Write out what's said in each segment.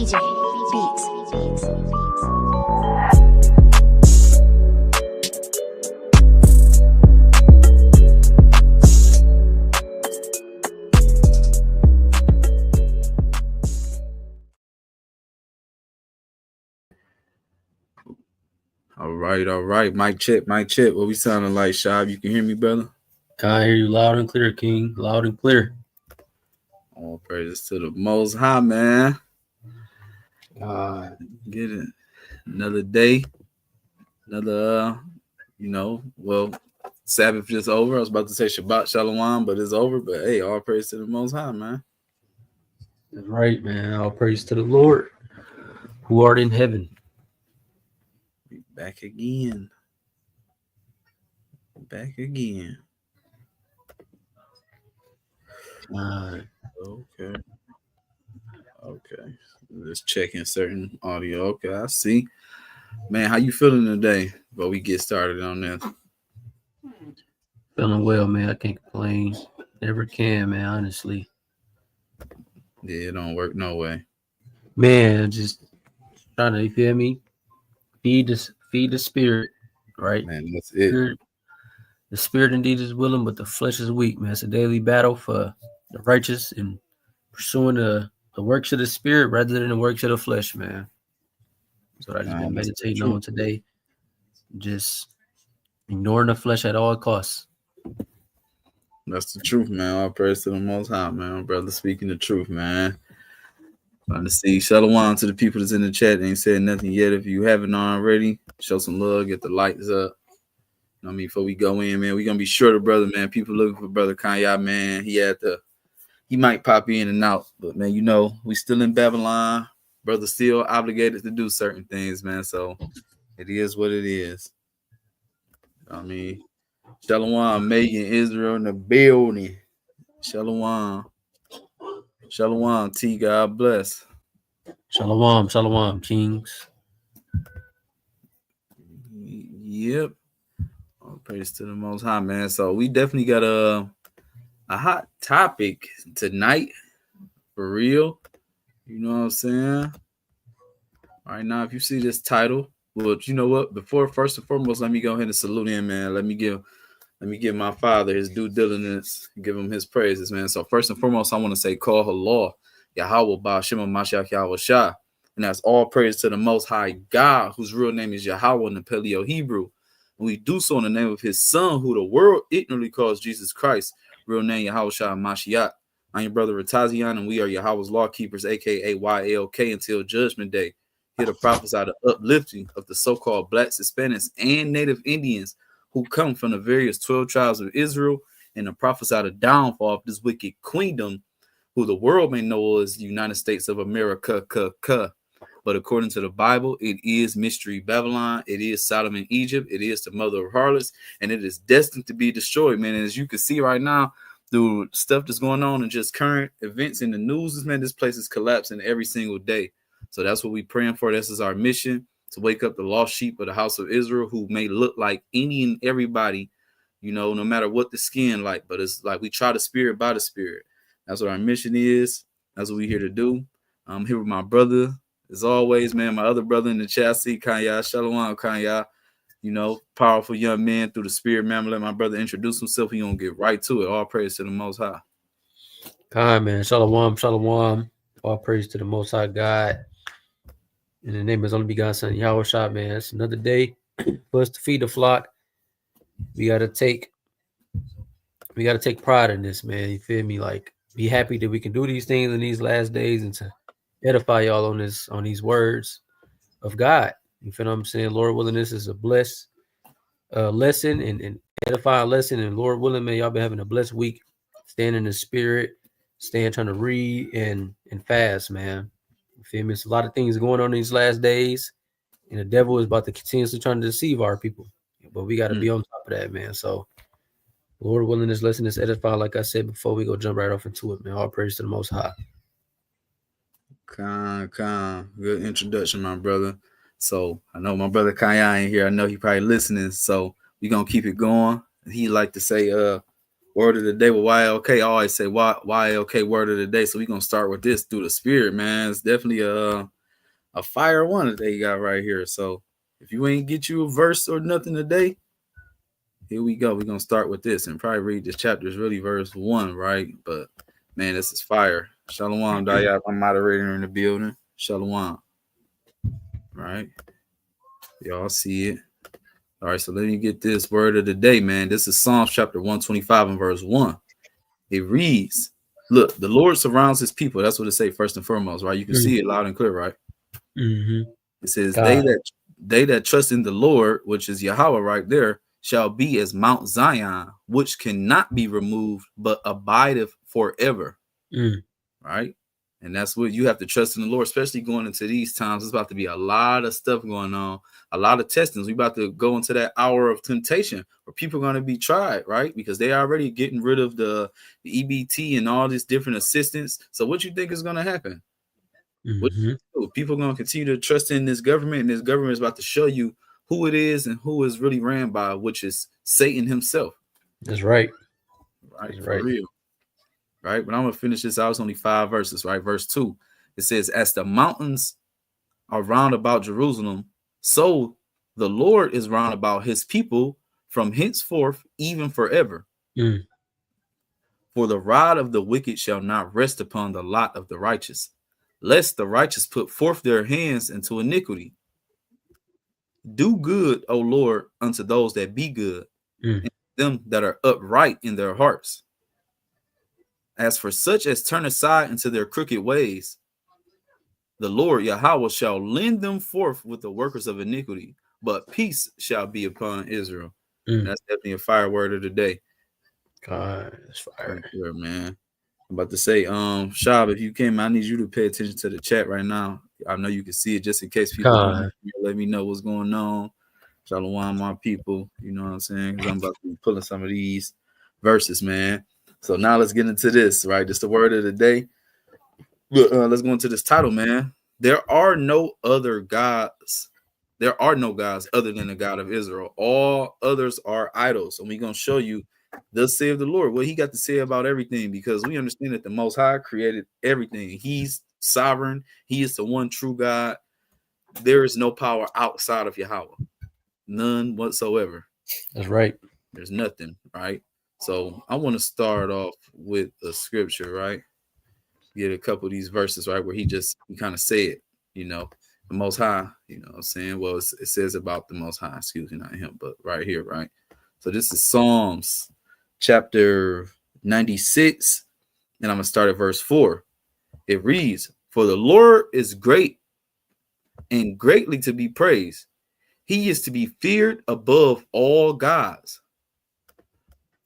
BJ Beats. All right. Mic check. What we sounding like, Shab? You can hear me, brother? I hear you loud and clear, King. Loud and clear. All praises to the Most High, man. Get it. Another day. Another, Sabbath just over. I was about to say Shabbat Shalom, but it's over. But hey, all praise to the Most High, man. That's right, man. All praise to the Lord who art in heaven. We back again. Okay. Just checking certain audio. Okay, I see. Man, how you feeling today? Before we get started on this. Feeling well, man. I can't complain. Never can, man, honestly. Yeah, it don't work no way. Man, just trying to, you feel me? Feed the spirit, right? Man, that's it. The spirit indeed is willing, but the flesh is weak, man. It's a daily battle for the righteous and pursuing the works of the spirit rather than the works of the flesh, man. That's what I just been meditating on today. Just ignoring the flesh at all costs. That's the truth, man. All praise to the Most High, man. Brother speaking the truth, man. Trying to see shalom to the people that's in the chat. Ain't said nothing yet. If you haven't already, show some love, get the lights up. You know what I mean? Before we go in, man, we gonna be sure to brother, man. People looking for Brother Kanye, man. He might pop in and out, but man, we still in Babylon. Brother still obligated to do certain things, man. So it is what it is. I mean, Shalom, Megan, Israel in the building. Shalom, T. God bless. Shalom, kings. Yep. All praise to the Most High, man. So we definitely got a hot topic tonight, for real. You know what I'm saying? All right, now if you see this title, well, you know what? First and foremost, let me go ahead and salute him, man. Let me give my father his due diligence, give him his praises, man. So first and foremost, I want to say, call Allah, Yahawah, HaMASHAYACH, Yahawah. And that's all praise to the Most High God, whose real name is Yahawah in the Paleo Hebrew. And we do so in the name of his son, who the world ignorantly calls Jesus Christ, real name Yahawah HaMASHAYACH. I'm your brother Ratazian, and we are Yahawah's law keepers, aka YLK, until Judgment Day. Here to prophesy the uplifting of the so-called Blacks, Hispanics, and Native Indians who come from the various 12 tribes of Israel, and to prophesy the downfall of this wicked queendom, who the world may know as the United States of America. But according to the Bible, it is Mystery Babylon. It is Sodom and Egypt. It is the mother of harlots, and it is destined to be destroyed, man. And as you can see right now, through stuff that's going on and just current events in the news, man, this place is collapsing every single day. So that's what we're praying for. This is our mission, to wake up the lost sheep of the house of Israel, who may look like any and everybody, no matter what the skin like. But it's like we try the spirit by the spirit. That's what our mission is. That's what we're here to do. I'm here with my brother, as always, man. My other brother in the chat, see Kanya. Shalom, Kanya. Powerful young man through the spirit, man. I'm gonna let my brother introduce himself. He gonna get right to it. All praise to the Most High. Hi, man. Shalom. All praise to the Most High God. In the name of his only begotten Son YAHAWASHI, man. It's another day for us to feed the flock. We gotta take pride in this, man. You feel me? Like, be happy that we can do these things in these last days and to edify y'all on these words of God. You feel what I'm saying? Lord willing, this is a blessed lesson and edifying lesson. And Lord willing, man, y'all been having a blessed week. Stand in the spirit, trying to read and fast, man. You feel me? It's a lot of things going on these last days, and the devil is about to continuously trying to deceive our people. But we got to be on top of that, man. So, Lord willing, this lesson is edified, like I said before. We go jump right off into it, man. All praise to the Most High. Good introduction, my brother. So I know my brother Kaya ain't here. I know he probably listening. So we gonna keep it going. He like to say, Word of the day with YLK. I always say YLK word of the day. So we're gonna start with this through the spirit, man. It's definitely a fire one that they got right here. So if you ain't get you a verse or nothing today, here we go. We're gonna start with this and probably read this chapter. Is really verse 1, right? But man, this is fire. Shalom, Dayat. I'm moderator in the building. Shalom. Right. Y'all see it. All right, so let me get this word of the day, man. This is Psalms chapter 125 and verse 1. It reads, look, the Lord surrounds his people. That's what it say first and foremost, right? You can see it loud and clear, right? Mm-hmm. It says, God. they that trust in the Lord, which is Yahawah right there, shall be as Mount Zion, which cannot be removed, but abideth forever. Right? And that's what you have to trust in the Lord, especially going into these times. It's about to be a lot of stuff going on, a lot of testings. We're about to go into that hour of temptation where people are going to be tried, right? Because they are already getting rid of the EBT and all these different assistance. So what you think is going to happen? People are going to continue to trust in this government, and this government is about to show you who it is and who is really ran by, which is Satan himself. That's right. Right? That's For right. real. Right, but I'm gonna finish this out. It's only 5 verses, right? Verse 2, it says, as the mountains are round about Jerusalem, so the Lord is round about his people from henceforth, even forever. For the rod of the wicked shall not rest upon the lot of the righteous, lest the righteous put forth their hands into iniquity. Do good, O Lord, unto those that be good, and them that are upright in their hearts. As for such as turn aside into their crooked ways, the Lord Yahawah shall lend them forth with the workers of iniquity, but peace shall be upon Israel. And that's definitely a fire word of the day. God, that's fire. Right there, man. I'm about to say, Shab, if you came, I need you to pay attention to the chat right now. I know you can see it just in case people don't let me know what's going on. Shalom, my people. You know what I'm saying? Because I'm about to be pulling some of these verses, man. So now let's get into this, right? Just the word of the day. Let's go into this title, man. There are no other gods. There are no gods other than the God of Israel. All others are idols. And we're going to show you, thus saith the Lord, what he got to say about everything, because we understand that the Most High created everything. He's sovereign. He is the one true God. There is no power outside of Yahawah. None whatsoever. That's right. There's nothing, right? So I want to start off with a scripture, right? Get a couple of these verses, right, where he kind of said, you know, the Most High, you know what I'm saying? Well, it says about the Most High, excuse me, not him, but right here, right? So this is Psalms chapter 96, and I'm going to start at verse 4. It reads, for the Lord is great and greatly to be praised. He is to be feared above all gods.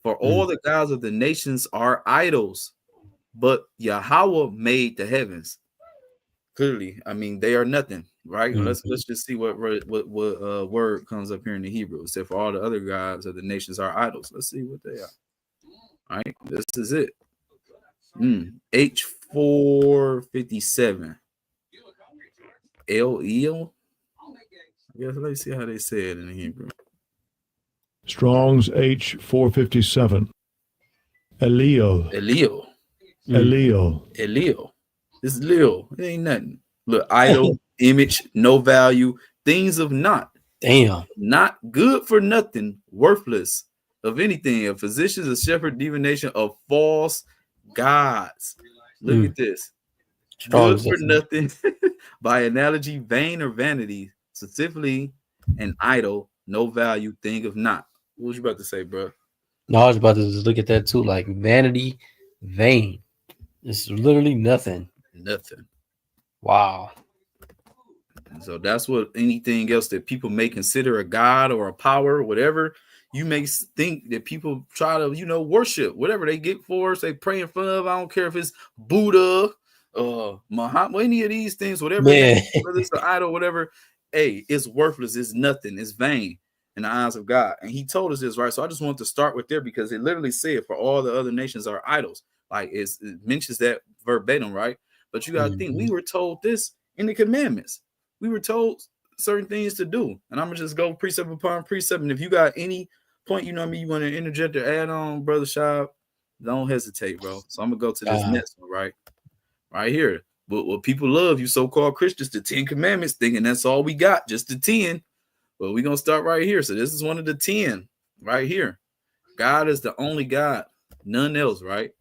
For all the gods of the nations are idols, but Yahawah made the heavens. Clearly, I mean, they are nothing, right? Let's just see what word comes up here in the Hebrew. It said, for all the other gods of the nations are idols. Let's see what they are. All right, this is it. H457. El. I guess let's see how they say it in the Hebrew. Strong's H457. Elio. This is Lil. It ain't nothing. Look, idol, image, no value, things of naught. Damn. Not good for nothing, worthless of anything, of physicians, a shepherd, divination, of false gods. Look at this. Good for nothing, by analogy, vain or vanity, specifically an idol, no value, thing of naught. What was you about to say, bro? No, I was about to just look at that too, like vanity, vain. It's literally nothing. Nothing. Wow. And so that's what anything else that people may consider a god or a power or whatever, you may think that people try to, you know, worship whatever they get for us, they pray in front of. I don't care if it's Buddha, Muhammad, any of these things, whatever it is, whether it's an idol, whatever. Hey, it's worthless, it's nothing, it's vain in the eyes of God. And he told us this, right? So I just want to start with there, because it literally said, for all the other nations are idols. Like it mentions that verbatim, right? But you got to think, we were told this in the commandments. We were told certain things to do. And I'm going to just go precept upon precept. And if you got any point, you know what I mean, you want to interject or add on, Brother Shab, Don't hesitate, bro. So I'm gonna go to this next one, right here. But what people love, you so-called Christians, the 10 commandments, thinking that's all we got, just the 10. But we're gonna start right here. So this is one of the 10 right here. God is the only God, none else, right?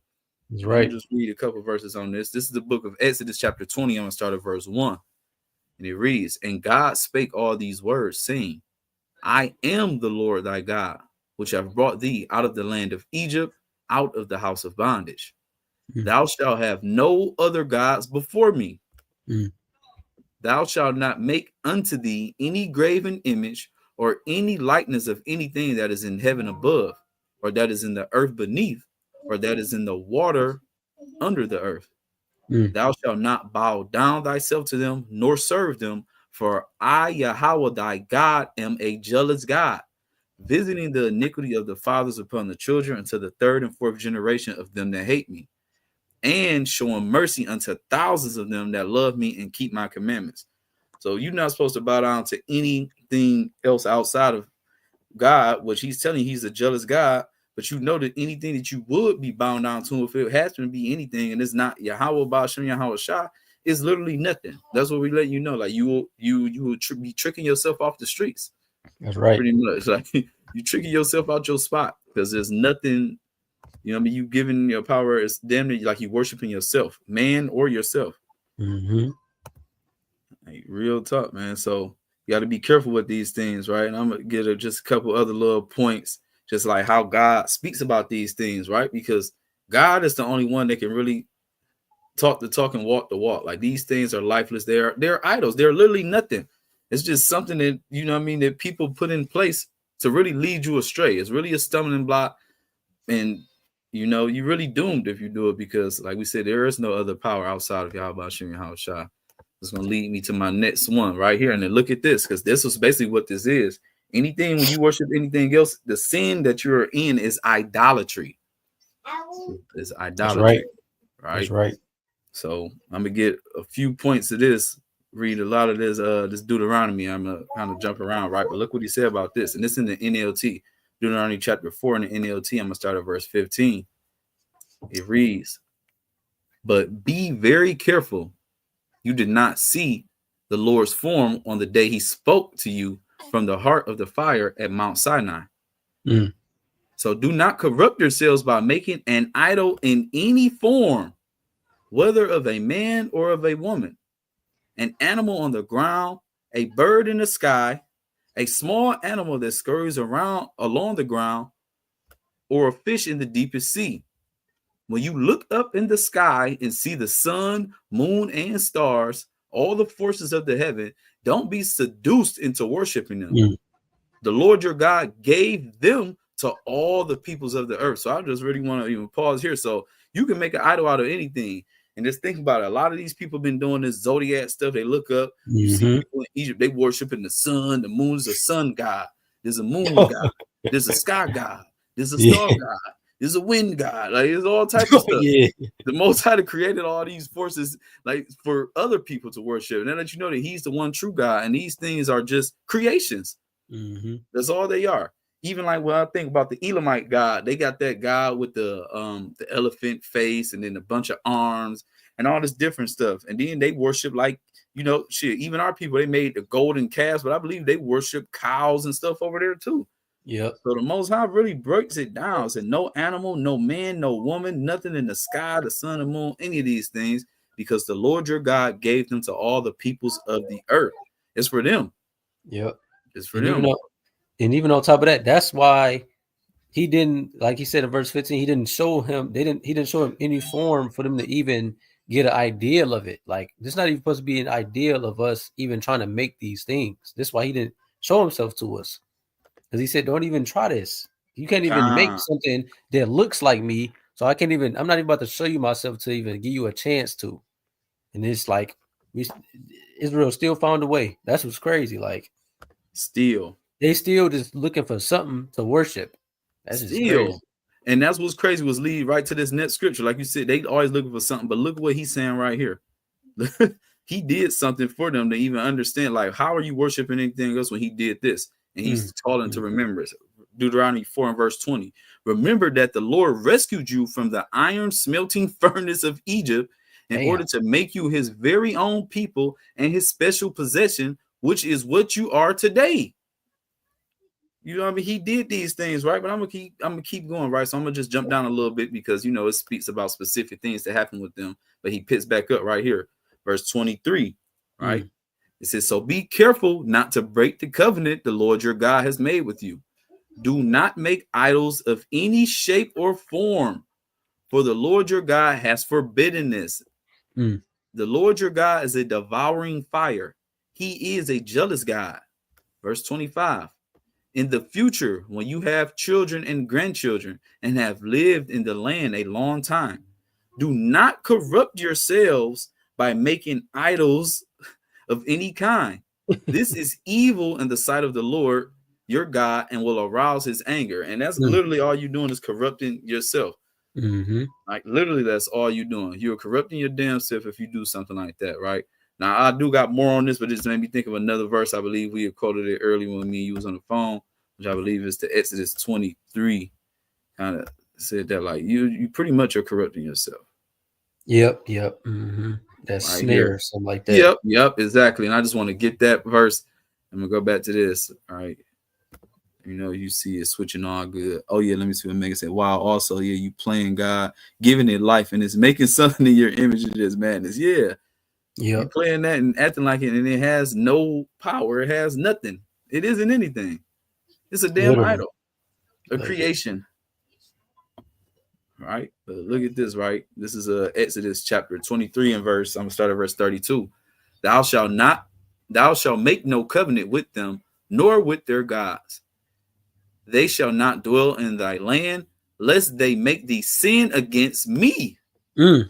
That's right. Let me just read a couple verses on this. This is the book of Exodus, chapter 20. I'm gonna start at verse 1. And it reads, and God spake all these words, saying, I am the Lord thy God, which have brought thee out of the land of Egypt, out of the house of bondage. Thou shalt have no other gods before me. Thou shalt not make unto thee any graven image or any likeness of anything that is in heaven above, or that is in the earth beneath, or that is in the water under the earth. Thou shalt not bow down thyself to them, nor serve them, for I, Yahawah, thy God, am a jealous God, visiting the iniquity of the fathers upon the children unto the third and fourth generation of them that hate me, and showing mercy unto thousands of them that love me and keep my commandments. So you're not supposed to bow down to anything else outside of God, which he's telling you he's a jealous God. But you know that anything that you would be bound down to, if it has to be anything, and it's not Yahawah, Son YAHAWASHI, is literally nothing. That's what we let you know. Like you will be tricking yourself off the streets. That's right. Pretty much, like you tricking yourself out your spot, because there's nothing. You know what I mean? You giving your power is damn near like you worshiping yourself, man, or yourself. Like, real talk, man. So you got to be careful with these things, right? And I'm gonna get just a couple other little points, just like how God speaks about these things, right? Because God is the only one that can really talk the talk and walk the walk. Like these things are lifeless. They're idols. They're literally nothing. It's just something that, you know what I mean, that people put in place to really lead you astray. It's really a stumbling block, and you know you're really doomed if you do it, because like we said, there is no other power outside of Yahawah, Son YAHAWASHI. It's going to lead me to my next one right here. And then look at this, because this was basically what this is. Anything, when you worship anything else, the sin that you're in is idolatry. It's idolatry. Right? That's right. So I'm going to get a few points of this, read a lot of this Deuteronomy. I'm going to kind of jump around, right? But look what he said about this. And this in the NLT, Deuteronomy chapter 4 in the NLT. I'm going to start at verse 15. It reads, but be very careful. You did not see the Lord's form on the day he spoke to you from the heart of the fire at Mount Sinai. So do not corrupt yourselves by making an idol in any form, whether of a man or of a woman, an animal on the ground, a bird in the sky, a small animal that scurries around along the ground, or a fish in the deepest sea. When you look up in the sky and see the sun, moon, and stars, all the forces of the heaven, don't be seduced into worshiping them. The Lord your God gave them to all the peoples of the earth. So I just really want to even pause here. So you can make an idol out of anything. And just think about it. A lot of these people have been doing this zodiac stuff. They look up, you see people in Egypt, they worshiping the sun. The moon is a sun god. There's a moon god. There's a sky god. There's a star god. There's a wind god. Like, there's all types of stuff. The Most High created all these forces, like, for other people to worship. And then that you know that he's the one true God, and these things are just creations. That's all they are. Even like when I think about the Elamite God, they got that God with the elephant face and then a bunch of arms and all this different stuff. And then they worship, like, you know, shit, even our people, they made the golden calves, but I believe they worship cows and stuff over there too. So the Most High really breaks it down. Said no animal, no man, no woman, nothing in the sky, the sun, the moon, any of these things, because the Lord your God gave them to all the peoples of the earth. It's for them. It's for them. And even on top of that, that's why he didn't, like he said in verse 15, he didn't show him, he didn't show him any form for them to even get an ideal of it. Like, this not even supposed to be an ideal of us even trying to make these things. This is why he didn't show himself to us. Because he said, don't even try this. You can't even make something that looks like me. So I'm not even about to show you myself to even give you a chance to. And it's like, Israel still found a way. That's what's crazy. Like, they still just looking for something to worship. That's just crazy. And that's what's crazy, was lead right to this next scripture. Like you said, they always looking for something, but look what he's saying right here. He did something for them to even understand, like, how are you worshiping anything else when he did this? And he's calling to remembrance. Deuteronomy 4 and verse 20. Remember that the Lord rescued you from the iron smelting furnace of Egypt in Damn. order to make you his very own people and his special possession, which is what you are today. You know what I mean? He did these things, right? But I'm gonna keep going, right? So I'm gonna just jump down a little bit because you know it speaks about specific things that happen with them, but he picks back up right here, verse 23, right? It says, so be careful not to break the covenant the Lord your God has made with you. Do not make idols of any shape or form, for the Lord your God has forbidden this. The Lord your God is a devouring fire. He is a jealous God. Verse 25. In the future, when you have children and grandchildren and have lived in the land a long time, do not corrupt yourselves by making idols of any kind. This is evil in the sight of the Lord your God and will arouse his anger. And that's literally all you're doing is corrupting yourself. Like literally, that's all you're doing. You're corrupting your damn self if you do something like that, right? Now, I do got more on this, but it just made me think of another verse. I believe we had quoted it earlier when me and you was on the phone, which I believe is the Exodus 23. Kind of said that like you pretty much are corrupting yourself. Yep. That's Right snare here. or something like that. Yep, exactly. And I just want to get that verse. I'm gonna go back to this. All right. You know, you see it switching on good. Oh, yeah, let me see what Megan said. Wow, also, yeah, you playing God, giving it life, and it's making something in your image of this madness. Yeah. You playing that and acting like it, and it has no power. It has nothing. It isn't anything. It's a damn idol, a creation. Right? But look at this, right? This is Exodus chapter 23 and verse. I'm gonna start at verse 32. Thou shalt make no covenant with them, nor with their gods. They shall not dwell in thy land, lest they make thee sin against me. For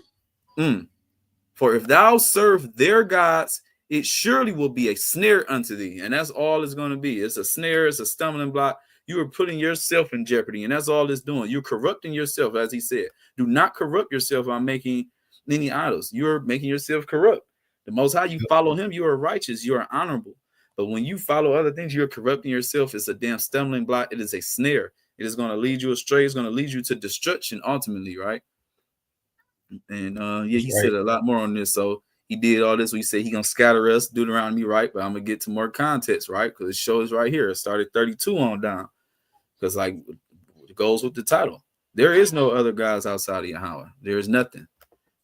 if thou serve their gods, it surely will be a snare unto thee. And that's all it's going to be. It's a snare, it's a stumbling block. You are putting yourself in jeopardy, and that's all it's doing. You're corrupting yourself, as he said. Do not corrupt yourself by making any idols. You're making yourself corrupt. The Most High, you follow him, you are righteous, you are honorable. But when you follow other things, you're corrupting yourself. It's a damn stumbling block. It is a snare. It is going to lead you astray. It's going to lead you to destruction ultimately, right? And yeah, he said a lot more on this. So he did all this. We say he going to scatter us, Deuteronomy, right? But I'm going to get to more context, right? Because it shows right here. It started 32 on down. Because like it goes with the title. There is no other gods outside of Yahawah. There is nothing,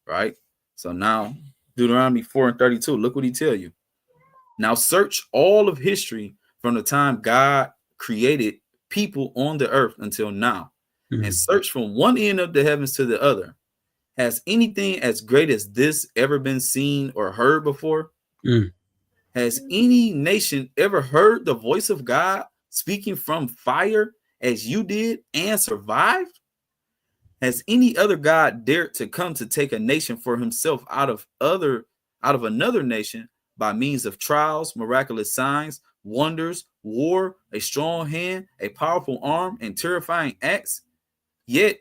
right? So now Deuteronomy 4 and 32, look what he tell you. Now search all of history from the time God created people on the earth until now, and search from one end of the heavens to the other. Has anything as great as this ever been seen or heard before? Has any nation ever heard the voice of God speaking from fire as you did and survived? Has any other God dared to come to take a nation for himself out of another nation by means of trials, miraculous signs, wonders, war, a strong hand, a powerful arm, and terrifying acts? Yet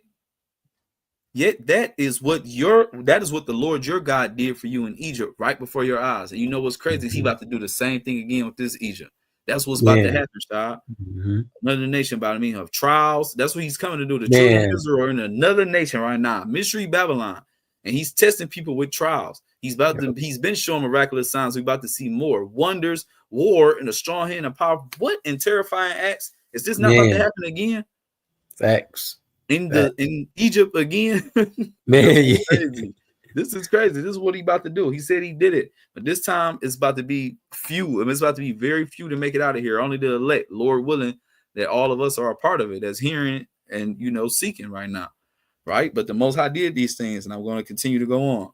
that is what the Lord your God did for you in Egypt right before your eyes. And you know what's crazy? He about to do the same thing again with this Egypt. That's what's about to happen, child. Another nation by the means of trials. That's what he's coming to do. The children of Israel are in another nation right now, mystery Babylon, and he's testing people with trials. He's been showing miraculous signs. We're about to see more wonders, war, and a strong hand and power. What in terrifying acts? Is this not about to happen again? Facts. In Egypt again? Man, crazy. This is crazy. This is what he about to do. He said he did it, but this time it's about to be few. I mean, it's about to be very few to make it out of here. Only the elect, Lord willing, that all of us are a part of it, that's hearing and seeking right now, right? But the Most High did these things, and I'm going to continue to go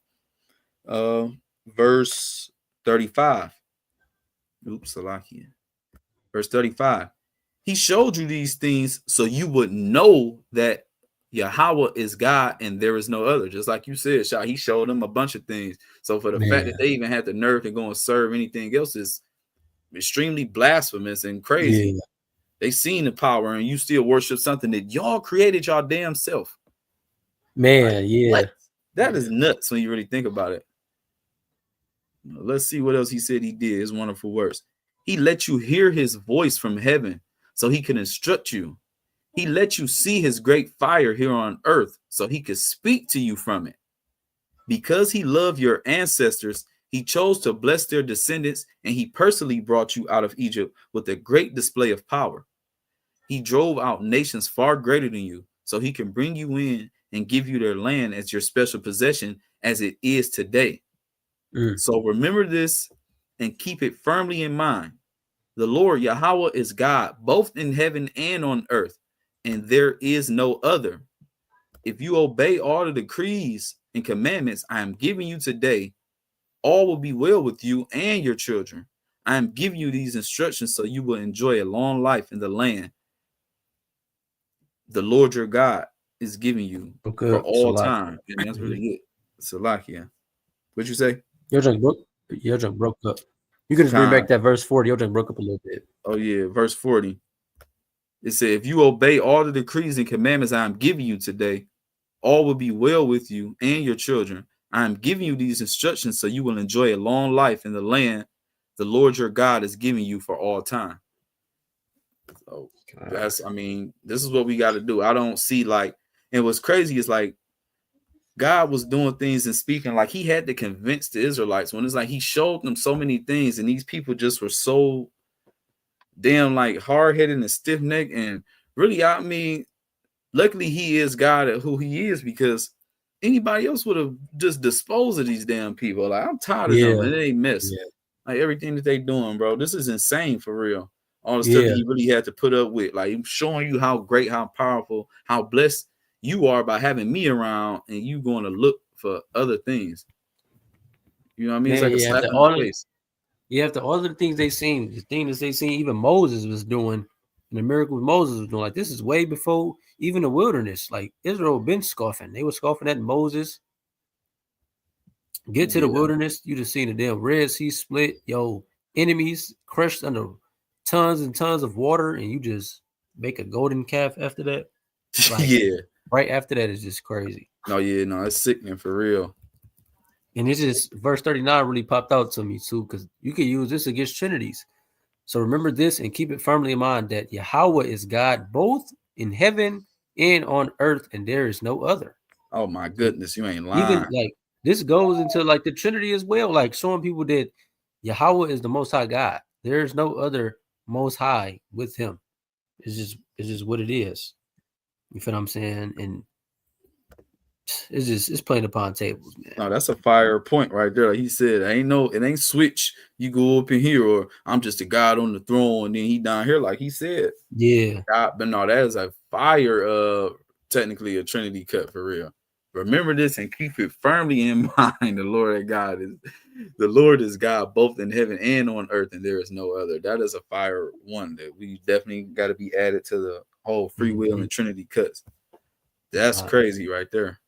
on. Verse 35. Oops, Salakia. Verse 35. He showed you these things so you would know that Yahawah is God and there is no other. Just like you said, Shah, he showed them a bunch of things. So for the fact that they even had the nerve to go and serve anything else is extremely blasphemous and crazy. Yeah. They seen the power and you still worship something that y'all created y'all damn self. Man, What? That is nuts when you really think about it. Let's see what else he said he did. His wonderful words. He let you hear his voice from heaven so he can instruct you. He let you see his great fire here on earth so he could speak to you from it. Because he loved your ancestors, he chose to bless their descendants, and he personally brought you out of Egypt with a great display of power. He drove out nations far greater than you so he can bring you in and give you their land as your special possession as it is today. So remember this and keep it firmly in mind. The Lord Yahawah is God, both in heaven and on earth, and there is no other. If you obey all the decrees and commandments I am giving you today, all will be well with you and your children. I am giving you these instructions so you will enjoy a long life in the land the Lord your God is giving you for all time. And that's really good. Salakia. What'd you say? Your junk broke up. You could just bring back that verse 40. Your junk broke up a little bit. Oh, yeah. Verse 40. It said, if you obey all the decrees and commandments I am giving you today, all will be well with you and your children. I am giving you these instructions so you will enjoy a long life in the land the Lord your God is giving you for all time. So that's, I mean, this is what we got to do. I don't see like, and what's crazy is like God was doing things and speaking like he had to convince the Israelites when it's like he showed them so many things and these people just were so damn like hard-headed and stiff-necked. And really, I mean, luckily he is God at who he is, because anybody else would have just disposed of these damn people. Like, I'm tired of them and they mess. Like everything that they doing, bro. This is insane for real. All the stuff that he really had to put up with, like showing you how great, how powerful, how blessed you are by having me around, and you going to look for other things. You know what I mean? It's like a slap in the face. Yeah, after all of the things they seen, the things they seen, even Moses was doing, and the miracles Moses was doing, like this is way before even the wilderness. Like Israel been scoffing. They were scoffing at Moses. Get to the wilderness, you just seen the damn Red Sea split, yo, enemies crushed under tons and tons of water, and you just make a golden calf after that. Like, right after that is just crazy. No, it's sickening for real. And it's just verse 39 really popped out to me too, because you can use this against Trinities. So remember this and keep it firmly in mind that Yahawah is God both in heaven and on earth, and there is no other. Oh my goodness, you ain't lying. Even like this goes into like the Trinity as well, like showing people that Yahawah is the Most High God. There is no other Most High with him. It's just what it is. You feel what I'm saying? And it's playing upon tables, man. No, that's a fire point right there. Like he said, it ain't switch. You go up in here, or I'm just a God on the throne, and then he down here, like he said. Yeah. God, but no, that is a fire. Technically a Trinity cut for real. Remember this and keep it firmly in mind. The Lord is God both in heaven and on earth, and there is no other. That is a fire one that we definitely got to be added to the whole free will and Trinity cuts. That's crazy right there.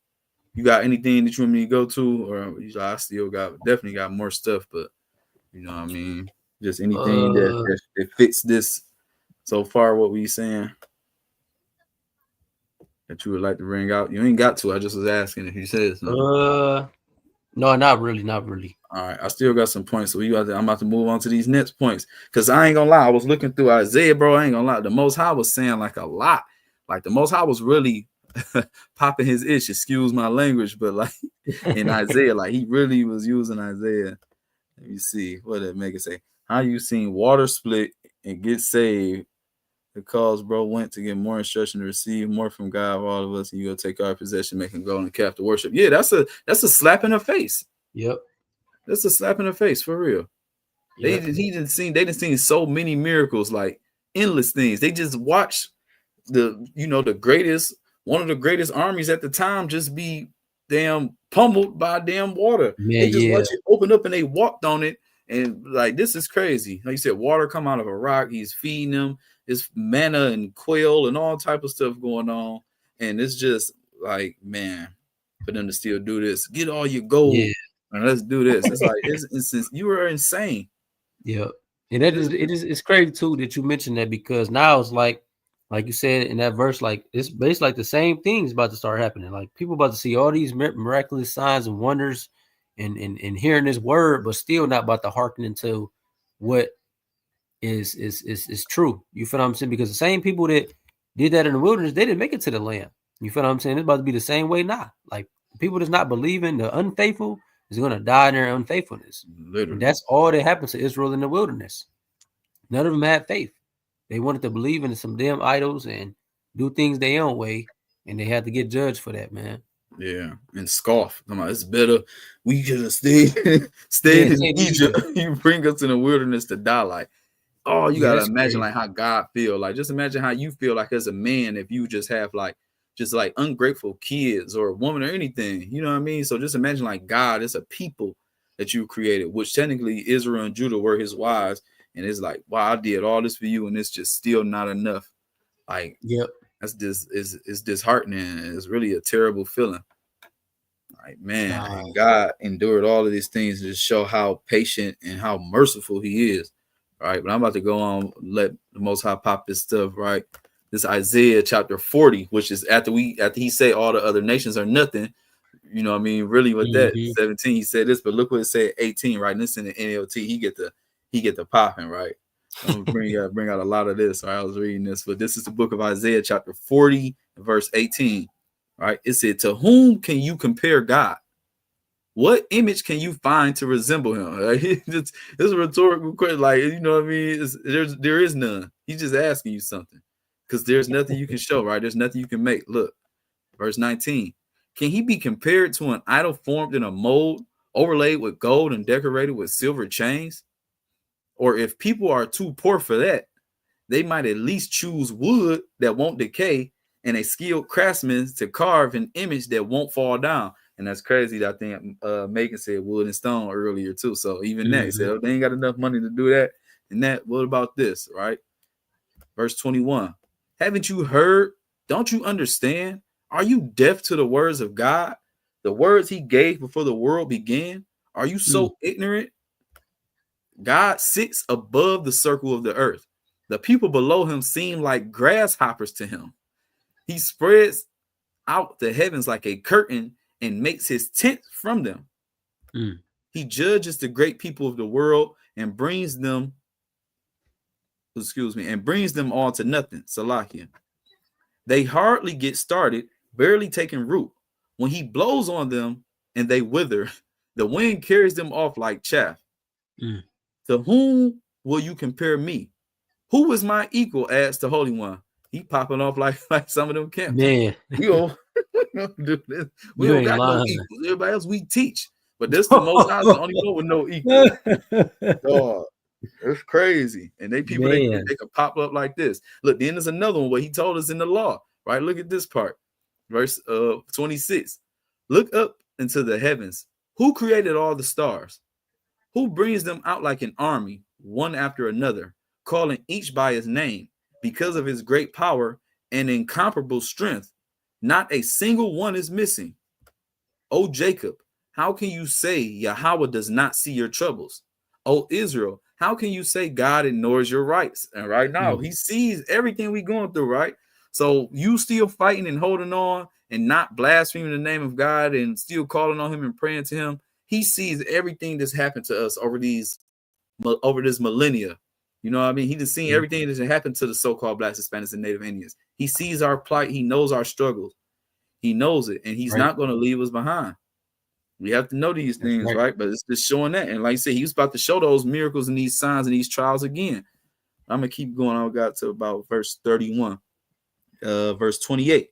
You got anything that you want me to go to, or I still definitely got more stuff, but you know what I mean? Just anything that fits this so far, what we saying that you would like to bring out. You ain't got to. I just was asking if you said something. No, not really. All right, I still got some points, so I'm about to move on to these next points, because I ain't gonna lie, I was looking through Isaiah, bro. I ain't gonna lie, the Most High was saying like a lot. Like the Most High was really popping his ish, excuse my language, but like in Isaiah, like he really was using Isaiah. Let me see what did make it say. How you seen water split and get saved because bro went to get more instruction to receive more from God of all of us, and you'll take our possession, making golden calf to worship. Yeah, that's a slap in the face. Yep, that's a slap in the face for real. Yep. They didn't see so many miracles, like endless things. They just watched the greatest, one of the greatest armies at the time just be damn pummeled by damn water. Man, they just watched it open up and they walked on it, and like this is crazy. Like you said, water come out of a rock. He's feeding them. It's manna and quail and all type of stuff going on, and it's just like, man, for them to still do this, get all your gold and let's do this. It's like it's you are insane. Yep, and it's crazy too that you mentioned that, because now it's like you said in that verse, like it's basically like the same things about to start happening. Like people about to see all these miraculous signs and wonders and hearing this word, but still not about to hearken into what is true. You feel what I'm saying? Because the same people that did that in the wilderness, they didn't make it to the land. You feel what I'm saying? It's about to be the same way now. Like people that's not believing, the unfaithful is going to die in their unfaithfulness. Literally. And that's all that happened to Israel in the wilderness. None of them had faith. They wanted to believe in some damn idols and do things their own way, and they had to get judged for that, man. Yeah, and scoff. Come on, it's better we could have stayed in Egypt. You bring us in the wilderness to die. Like, oh, you gotta imagine like how God feel. Like, just imagine how you feel like as a man if you just have like ungrateful kids or a woman or anything. You know what I mean? So just imagine like God, it's a people that you created, which technically Israel and Judah were his wives, and it's like, wow, I did all this for you, and it's just still not enough. Like, yep. That's it's disheartening. It's really a terrible feeling. Like, man, and God endured all of these things to show how patient and how merciful he is. Right. But I'm about to go on, let the Most High pop this stuff, right? This Isaiah chapter 40, which is after he say all the other nations are nothing. You know what I mean? Really with that 17, he said this, but look what it said 18, right? And this in the NLT, he get the popping, right? I'm gonna bring out a lot of this. Right? I was reading this, but this is the book of Isaiah, chapter 40, verse 18. Right? It said, "To whom can you compare God? What image can you find to resemble him?" Like, it's a rhetorical question. Like, you know what I mean? There is none. He's just asking you something because there's nothing you can show. Right? There's nothing you can make. Look, verse 19. Can he be compared to an idol formed in a mold, overlaid with gold and decorated with silver chains? Or if people are too poor for that, they might at least choose wood that won't decay and a skilled craftsman to carve an image that won't fall down. And that's crazy that I think Megan said wood and stone earlier too. So even that, he said, oh, they ain't got enough money to do that. And that, what about this, right? Verse 21. Haven't you heard? Don't you understand? Are you deaf to the words of God? The words he gave before the world began? Are you so ignorant? God sits above the circle of the earth. The people below him seem like grasshoppers to him. He spreads out the heavens like a curtain and makes his tent from them. He judges the great people of the world and brings them all to nothing. Salakia. They hardly get started, barely taking root. When he blows on them and they wither, the wind carries them off like chaff. To whom will you compare me? Who is my equal? Adds the Holy One. He popping off like some of them camps. Man, we don't do this. We don't got no equals. Everybody else we teach, but this the Most High, the only one with no equal. Dog, it's crazy. And they people they could pop up like this. Look, then there's another one where he told us in the law. Right, look at this part, verse 26. Look up into the heavens. Who created all the stars? Who brings them out like an army, one after another, calling each by his name, because of his great power and incomparable strength? Not a single one is missing. O Jacob, how can you say Yahawah does not see your troubles? O Israel, how can you say God ignores your rights? And right now, he sees everything we're going through, right? So you still fighting and holding on and not blaspheming the name of God and still calling on him and praying to him. He sees everything that's happened to us over this millennia. You know what I mean? He just seen everything that's happened to the so-called Blacks, Hispanics, and Native Indians. He sees our plight. He knows our struggles. He knows it, and he's not going to leave us behind. We have to know these things, right? But it's just showing that. And like I said, he was about to show those miracles and these signs and these trials again. I'm going to keep going. I got to about verse 31. Verse 28.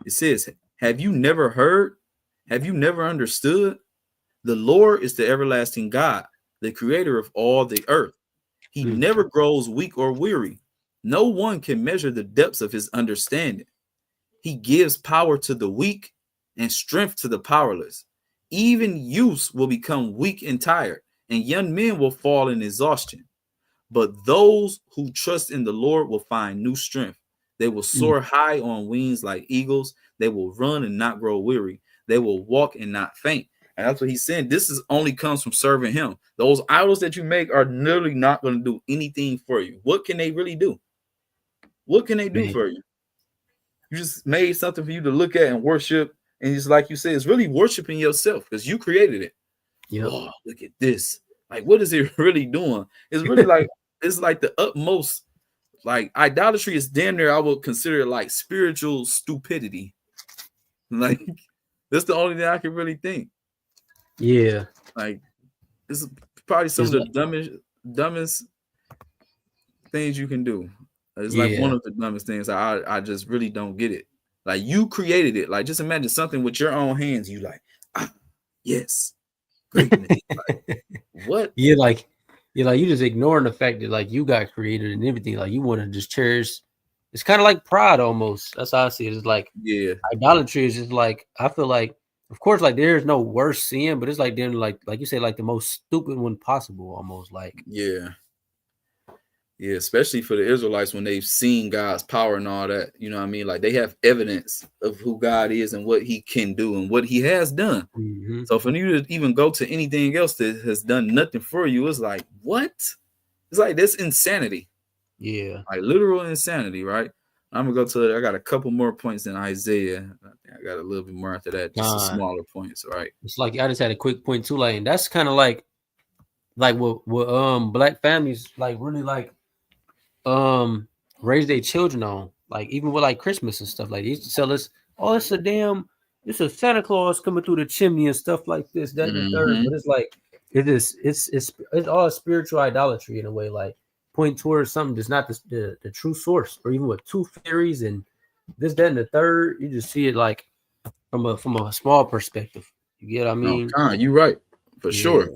It says, have you never heard? Have you never understood? The Lord is the everlasting God, the creator of all the earth. He never grows weak or weary. No one can measure the depths of his understanding. He gives power to the weak and strength to the powerless. Even youths will become weak and tired, and young men will fall in exhaustion. But those who trust in the Lord will find new strength. They will soar high on wings like eagles. They will run and not grow weary. They will walk and not faint. And that's what he's saying. This is only comes from serving him. Those idols that you make are literally not going to do anything for you. What can they really do? What can they do for you? You just made something for you to look at and worship. And it's like you said, it's really worshiping yourself because you created it. Oh, look at this. Like, what is it really doing? It's really like, it's like the utmost like idolatry is damn near, I would consider it like spiritual stupidity. Like that's the only thing I can really think. Yeah. Like this is probably some It's of the dumbest things you can do. It's like Yeah. one of the dumbest things. I just really don't get it. Like you created it. Like just imagine something with your own hands. You like, yes, greatness. Like, what? Yeah, like you just ignoring the fact that like you got created and everything. Like you want to just cherish. It's kind of like pride almost. That's how I see it. It's like Yeah, idolatry is just like, I feel like, of course, like there's no worse sin, but it's like then like you say, like the most stupid one possible, almost like. yeah. Yeah, especially for the Israelites when they've seen God's power and all that. You know what I mean? Like they have evidence of who God is and what he can do and what he has done. Mm-hmm. So for you to even go to anything else that has done nothing for you, it's like, what? It's like that's insanity. Yeah. Like literal insanity, right? I'm gonna go to I got a couple more points in Isaiah. I think I got a little bit more after that, just some smaller points, right? It's like I just had a quick point too, like, and that's kind of like what black families like really like raise their children on, like even with like Christmas and stuff. Like they used to tell us, oh, it's a Santa Claus coming through the chimney and stuff like this, that, and the third. But it's like it's all spiritual idolatry in a way, like point towards something that's not the true source, or even with tooth fairies and this, that, and the third. You just see it like from a small perspective. You get what I mean? You're right, for sure.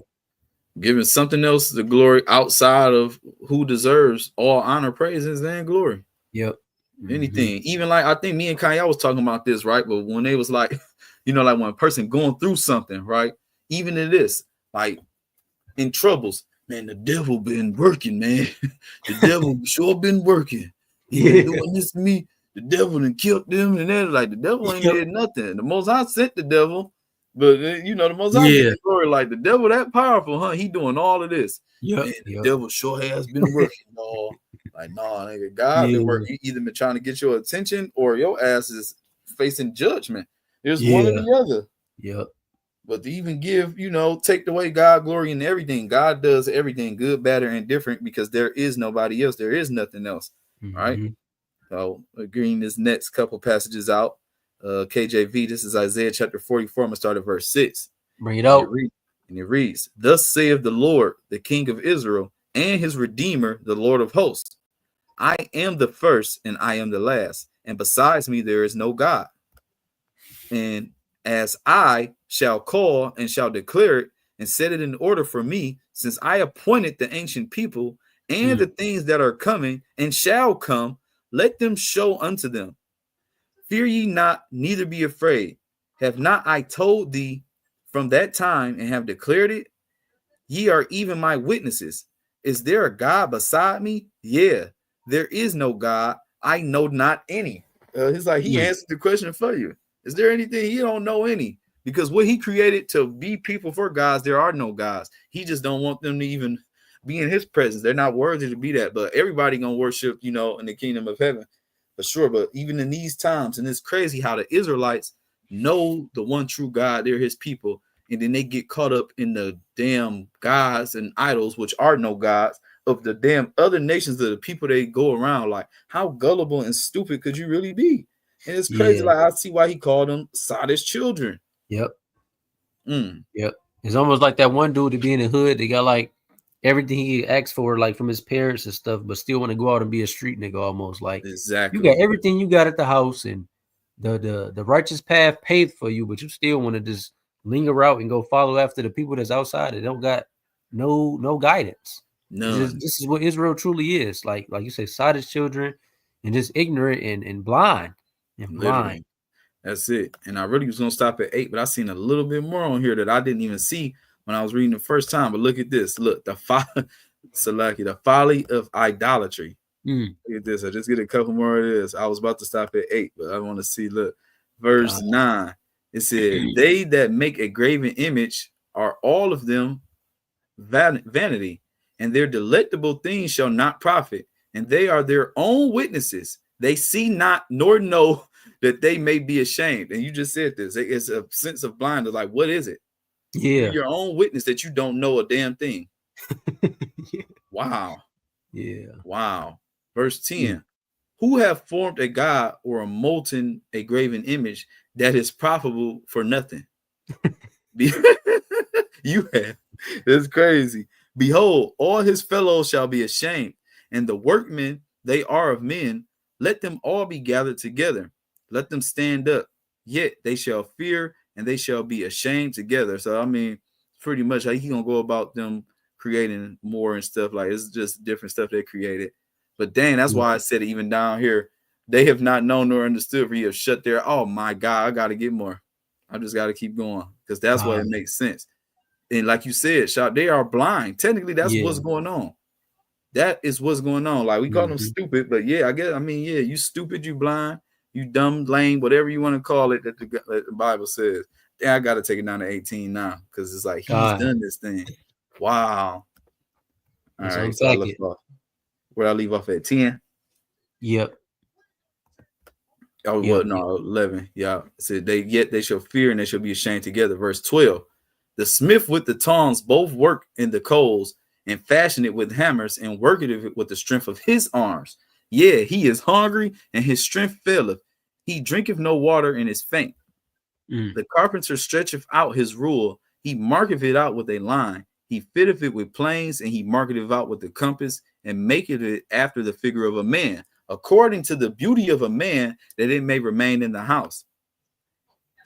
Giving something else the glory outside of who deserves all honor, praises, and glory. Yep. Anything, even like I think me and Kanye was talking about this, right? But when they was like, you know, like when a person going through something, right? Even in this, like in troubles, man, the devil been working, man. The devil sure been working. He been doing this to me. The devil done killed them and that. Like the devil ain't did nothing. The Most High sent the devil. But you know, the Most High get the glory. Like the devil that powerful, huh? He doing all of this. Man, the devil sure has been working. No, like nah, nigga, God been working. He either been trying to get your attention or your ass is facing judgment. There's one or the other. Yep. But to even give, you know, take away God glory in everything. God does everything good, bad, or indifferent because there is nobody else. There is nothing else. Right. So agreeing this next couple passages out. KJV, this is Isaiah chapter 44. I'm gonna start at verse 6. Bring it out. And it reads, thus saith the Lord, the King of Israel, and his Redeemer, the Lord of hosts. I am the first and I am the last, and besides me there is no God. And as I shall call and shall declare it and set it in order for me, since I appointed the ancient people and the things that are coming and shall come, let them show unto them. Fear ye not, neither be afraid. Have not I told thee from that time and have declared it? Ye are even my witnesses. Is there a God beside me? Yeah, there is no God. I know not any. He's like, he answered the question for you. Is there anything? He don't know any. Because what he created to be people for gods, there are no gods. He just don't want them to even be in his presence. They're not worthy to be that. But everybody gonna worship, you know, in the kingdom of heaven. For sure, but even in these times, and it's crazy how the Israelites know the one true God, they're his people, and then they get caught up in the damn gods and idols, which are no gods, of the damn other nations of the people they go around. Like, how gullible and stupid could you really be? And it's crazy. Like, I see why he called them Sodom's children. Yep. It's almost like that one dude to be in the hood. They got like everything he asked for, like from his parents and stuff, but still want to go out and be a street nigga almost. Like, exactly, you got everything you got at the house and the righteous path paid for you, but you still want to just linger out and go follow after the people that's outside that don't got no guidance. This is what Israel truly is. Like you say, Sodom's children, and just ignorant and blind and blind. That's it. And I really was gonna stop at 8, but I seen a little bit more on here that I didn't even see when I was reading the first time. But look at this. Look, the folly of idolatry. Look at this. I just get a couple more of this. I was about to stop at 8, but I want to see. Look, verse 9. It said, they that make a graven image are all of them vanity, and their delectable things shall not profit, and they are their own witnesses. They see not nor know that they may be ashamed. And you just said this. It's a sense of blindness. Like, what is it? You're your own witness that you don't know a damn thing. Wow. Yeah. Wow. Verse 10. Who have formed a god or a graven image that is profitable for nothing? You have. That's crazy. Behold, all his fellows shall be ashamed, and the workmen they are of men. Let them all be gathered together. Let them stand up. Yet they shall fear, and they shall be ashamed together. So I mean, pretty much how he gonna go about them creating more and stuff. Like it's just different stuff they created. But dang, that's why I said it even down here. They have not known nor understood, for he have shut their. Oh my God, I gotta get more. I just gotta keep going, because that's what it makes sense. And like you said, Shop, they are blind. Technically, that's what's going on. That is what's going on. Like we call them stupid, but yeah, you stupid, you blind, you dumb, lame, whatever you want to call it that the Bible says. Yeah, I got to take it down to 18 now, because it's like he's done this thing. Wow. All right, so I left off. Where I leave off at 10? Yep. Oh, well, no, 11. Yeah. It said they shall fear and they shall be ashamed together. Verse 12. The smith with the tongs both work in the coals and fashion it with hammers and work it with the strength of his arms. Yeah, he is hungry and his strength faileth. He drinketh no water and is faint. The carpenter stretcheth out his rule. He marketh it out with a line. He fitteth it with planes, and he marketh it out with the compass, and maketh it after the figure of a man, according to the beauty of a man, that it may remain in the house.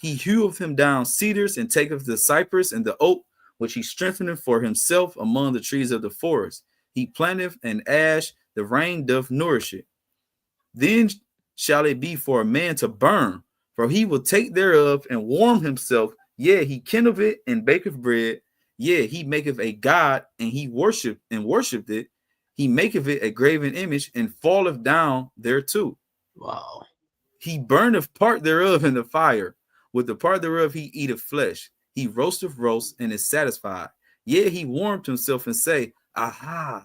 He heweth him down cedars, and taketh the cypress and the oak, which he strengtheneth for himself among the trees of the forest. He planteth an ash, the rain doth nourish it. Then shall it be for a man to burn, for he will take thereof and warm himself. Yeah, he kindleth it and baketh bread. Yeah, he maketh a god, and he worshipped it. He maketh it a graven image, and falleth down thereto. Wow. He burneth part thereof in the fire. With the part thereof he eateth flesh. He roasteth roast and is satisfied. Yea, he warmed himself and say, Aha,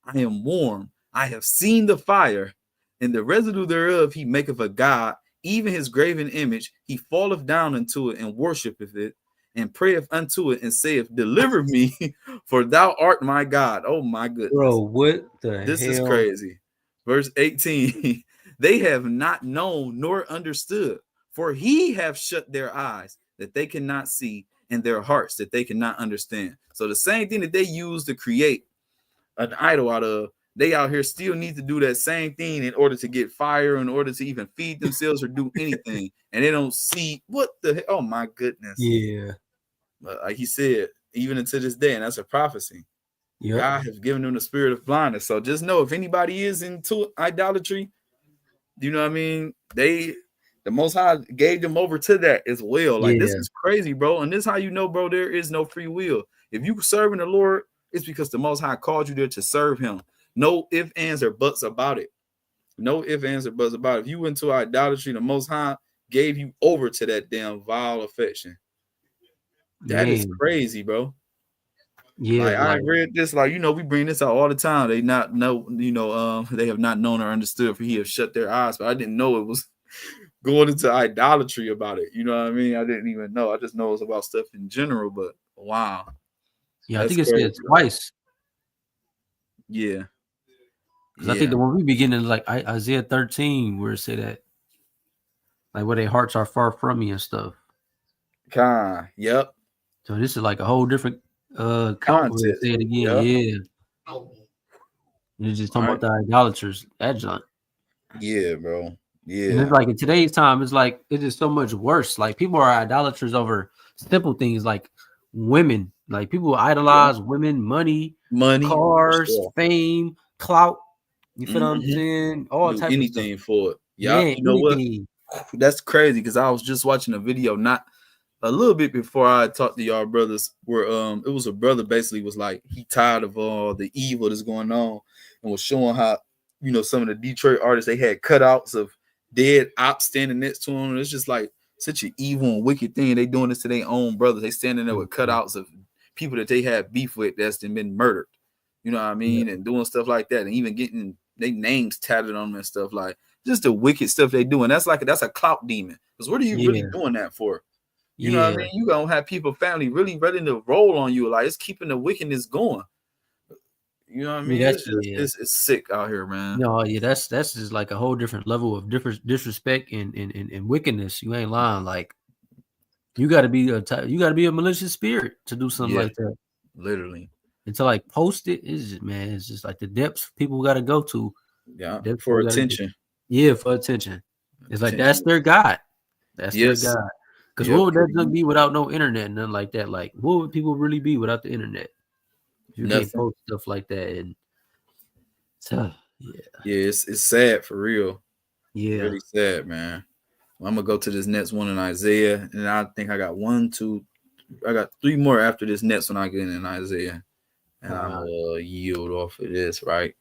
I am warm. I have seen the fire. And the residue thereof he maketh a god, even his graven image. He falleth down into it and worshipeth it, and prayeth unto it, and saith, Deliver me, for thou art my God. Oh my goodness. Bro, what the This hell? is crazy. Verse 18. They have not known nor understood, for he have shut their eyes that they cannot see, and their hearts that they cannot understand. So the same thing that they use to create an idol out of, they out here still need to do that same thing in order to get fire, in order to even feed themselves or do anything. And they don't see what the hell. Oh my goodness. Yeah. But like he said, even until this day, and that's a prophecy. Yep. God has given them the spirit of blindness. So just know, if anybody is into idolatry, you know what I mean? The Most High gave them over to that as well. Like, this is crazy, bro. And this is how you know, bro, there is no free will. If you serving the Lord, it's because the Most High called you there to serve him. No ifs, ands, or buts about it. No ifs, ands, or buts about it. If you went to idolatry, the Most High gave you over to that damn vile affection. That is crazy, bro. Yeah, like, I read this, like, we bring this out all the time. They not know, they have not known or understood, for he have shut their eyes. But I didn't know it was going into idolatry about it. You know what I mean? I didn't even know. I just know it's about stuff in general. But wow. Yeah, I think it said twice. Yeah. Because I think the one we begin in like Isaiah 13, where it said that, like, where their hearts are far from me and stuff. Yep. So this is like a whole different context. Say it again. Yeah. You're just talking about the idolaters. That junk. Yeah, bro. Yeah. And it's like in today's time, it's like it is so much worse. Like, people are idolaters over simple things like women. Like, people idolize women, money, cars, fame, clout. You feel what I'm saying? All types of stuff. For it. Yeah, you know anything. What? That's crazy, because I was just watching a video not a little bit before I talked to y'all brothers, where it was a brother basically was like, he tired of all the evil that's going on, and was showing how, some of the Detroit artists, they had cutouts of dead ops standing next to them. It's just like such an evil and wicked thing. They doing this to their own brothers. They standing there with cutouts of people that they had beef with that's been murdered. You know what I mean? And doing stuff like that, and even getting their names tatted on them and stuff, like just the wicked stuff they do. And that's a clout demon. Because what are you really doing that for? You know what I mean? You gonna have people, family really ready to roll on you. Like, it's keeping the wickedness going. You know what I mean, mean? that's It's sick out here, man. no, yeah, that's just like a whole different level of disrespect and wickedness. You ain't lying. Like you got to be a malicious spirit to do something like that. Literally. And to like post it is just, man, it's just like the depths people got to go to. Yeah, for attention. Yeah, for attention. It's like that's their God. That's their God. Because what would that junk be without no internet and nothing like that? Like, what would people really be without the internet? You can't post stuff like that. And so, it's sad for real. Yeah, really sad, man. Well, I'm gonna go to this next one in Isaiah, and I think I got 3 more after this next one I get in Isaiah, and I'll yield off of this, right?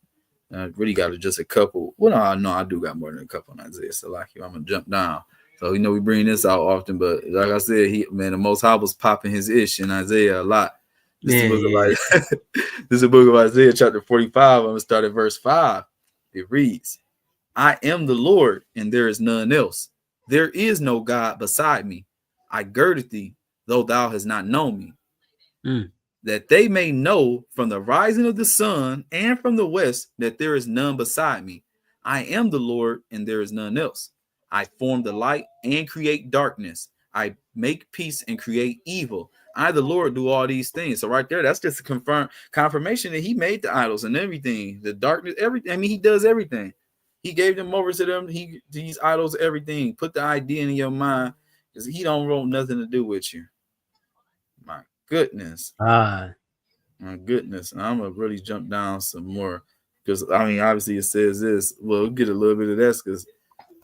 I really got just a couple. Well, no, I do got more than a couple in Isaiah. So like I'm gonna jump down. So we bring this out often, but like I said, the Most High was popping his ish in Isaiah a lot. This is a book of Isaiah, chapter 45. I'm gonna start at verse 5. It reads, "I am the Lord, and there is none else. There is no God beside me. I girded thee, though thou hast not known me. That they may know from the rising of the sun and from the west that there is none beside me. I am the Lord, and there is none else. I form the light and create darkness. I make peace and create evil. I, the Lord, do all these things." So right there, that's just a confirmation that he made the idols and everything, the darkness, everything. I mean, he does everything. He gave them over to them. These idols, everything. Put the idea in your mind because he don't want nothing to do with you. My goodness. My goodness. And I'm going to really jump down some more because, I mean, obviously it says this. Well, we'll get a little bit of this because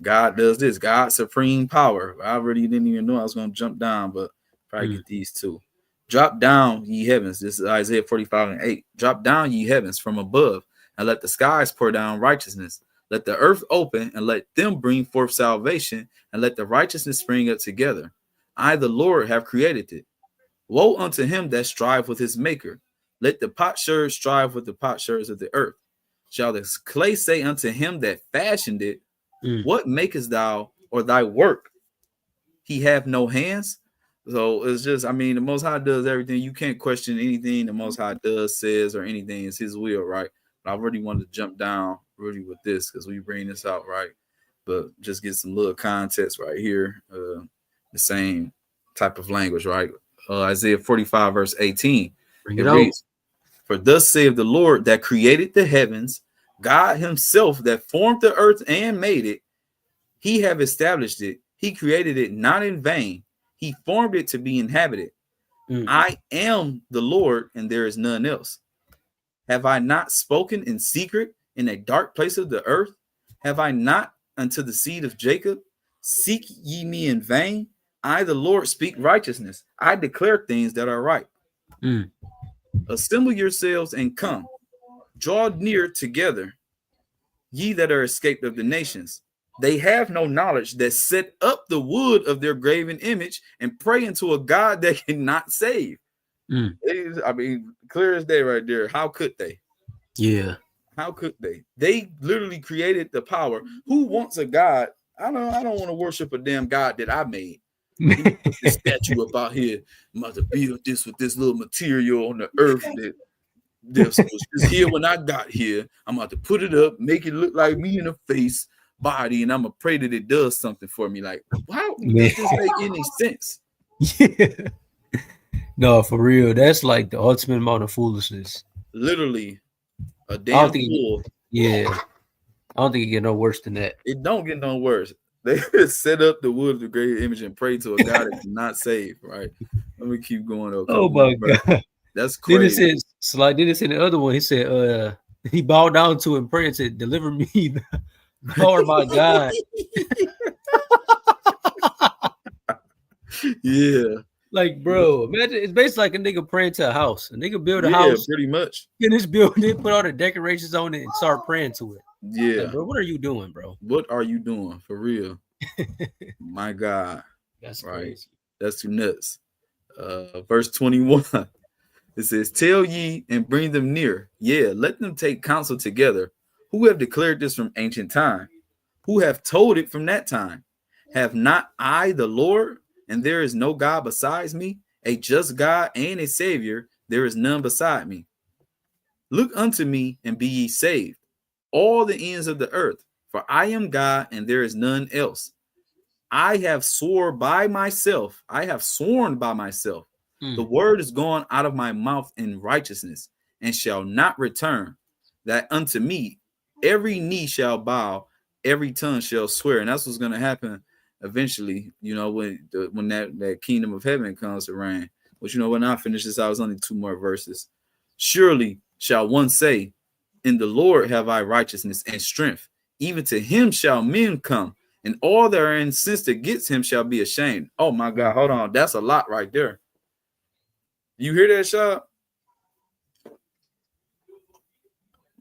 God does this. God's supreme power. I really didn't even know I was going to jump down, but probably get these two. "Drop down, ye heavens." This is Isaiah 45:8. "Drop down, ye heavens, from above, and let the skies pour down righteousness. Let the earth open, and let them bring forth salvation, and let the righteousness spring up together. I, the Lord, have created it. Woe unto him that strive with his maker. Let the potsherds strive with the potsherds of the earth. Shall the clay say unto him that fashioned it, What makest thou, or thy work? He have no hands." So it's just, I mean, the Most High does everything. You can't question anything the Most High does, says, or anything. It's his will, right? But I really wanted to jump down really with this because we bring this out, right? But just get some little context right here. The same type of language, right? Isaiah 45, verse 18. It reads, "For thus saith the Lord that created the heavens, God himself that formed the earth and made it. He have established it. He created it not in vain. He formed it to be inhabited. I am the Lord, and there is none else. Have I not spoken in secret in a dark place of the earth? Have I not unto the seed of Jacob? Seek ye me in vain? I, the Lord, speak righteousness. I declare things that are right. Assemble yourselves and come. Draw near together, ye that are escaped of the nations. They have no knowledge that set up the wood of their graven image and pray unto a God that cannot save." I mean, clear as day right there. How could they? Yeah. How could they? They literally created the power. Who wants a God? I don't want to worship a damn God that I made. Put this statue up out here. I'm about to build this with this little material on the earth that this was just here when I got here. I'm about to put it up, make it look like me in the face, body, and I'm gonna pray that it does something for me. Like, how does this make any sense? Yeah. No, for real. That's like the ultimate amount of foolishness. Literally a damn fool. Yeah. I don't think it get no worse than that. It don't get no worse. They set up the wood of the great image and pray to a God that cannot save, right? Let me keep going. Okay. Oh my God. That's crazy. Then it said the other one. He said, he bowed down to him, prayed and said, "Deliver me, Lord my God." Yeah. Like, bro, imagine it's basically like a nigga praying to a house. A nigga build a house, pretty much. in this building, put all the decorations on it, and start praying to it. Yeah. Like, bro, what are you doing, bro? What are you doing for real? My God. That's right. Crazy. That's too nuts. Verse 21. It says, "Tell ye and bring them near. Yeah, let them take counsel together. Who have declared this from ancient time? Who have told it from that time? Have not I the Lord, and there is no God besides me, a just God and a Savior? There is none beside me. Look unto me and be ye saved, all the ends of the earth, for I am God and there is none else. I have sworn by myself. The word is gone out of my mouth in righteousness, and shall not return, that unto me every knee shall bow, every tongue shall swear. And that's what's going to happen eventually, when that kingdom of heaven comes to reign. But when I finish this, I was only 2 more verses. Surely shall one say, in the Lord have I righteousness and strength. Even to him shall men come, and all that are incensed against him shall be ashamed. Oh my God, hold on. That's a lot right there. You hear that, Shop?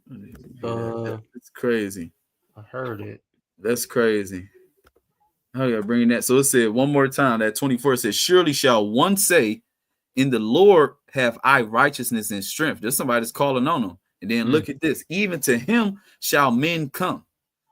It's crazy. I heard it. That's crazy. Oh yeah, bringing that. So it said one more time, that 24 says, surely shall one say, in the Lord have I righteousness and strength. There's somebody that's calling on him. And then look at this. Even to him shall men come.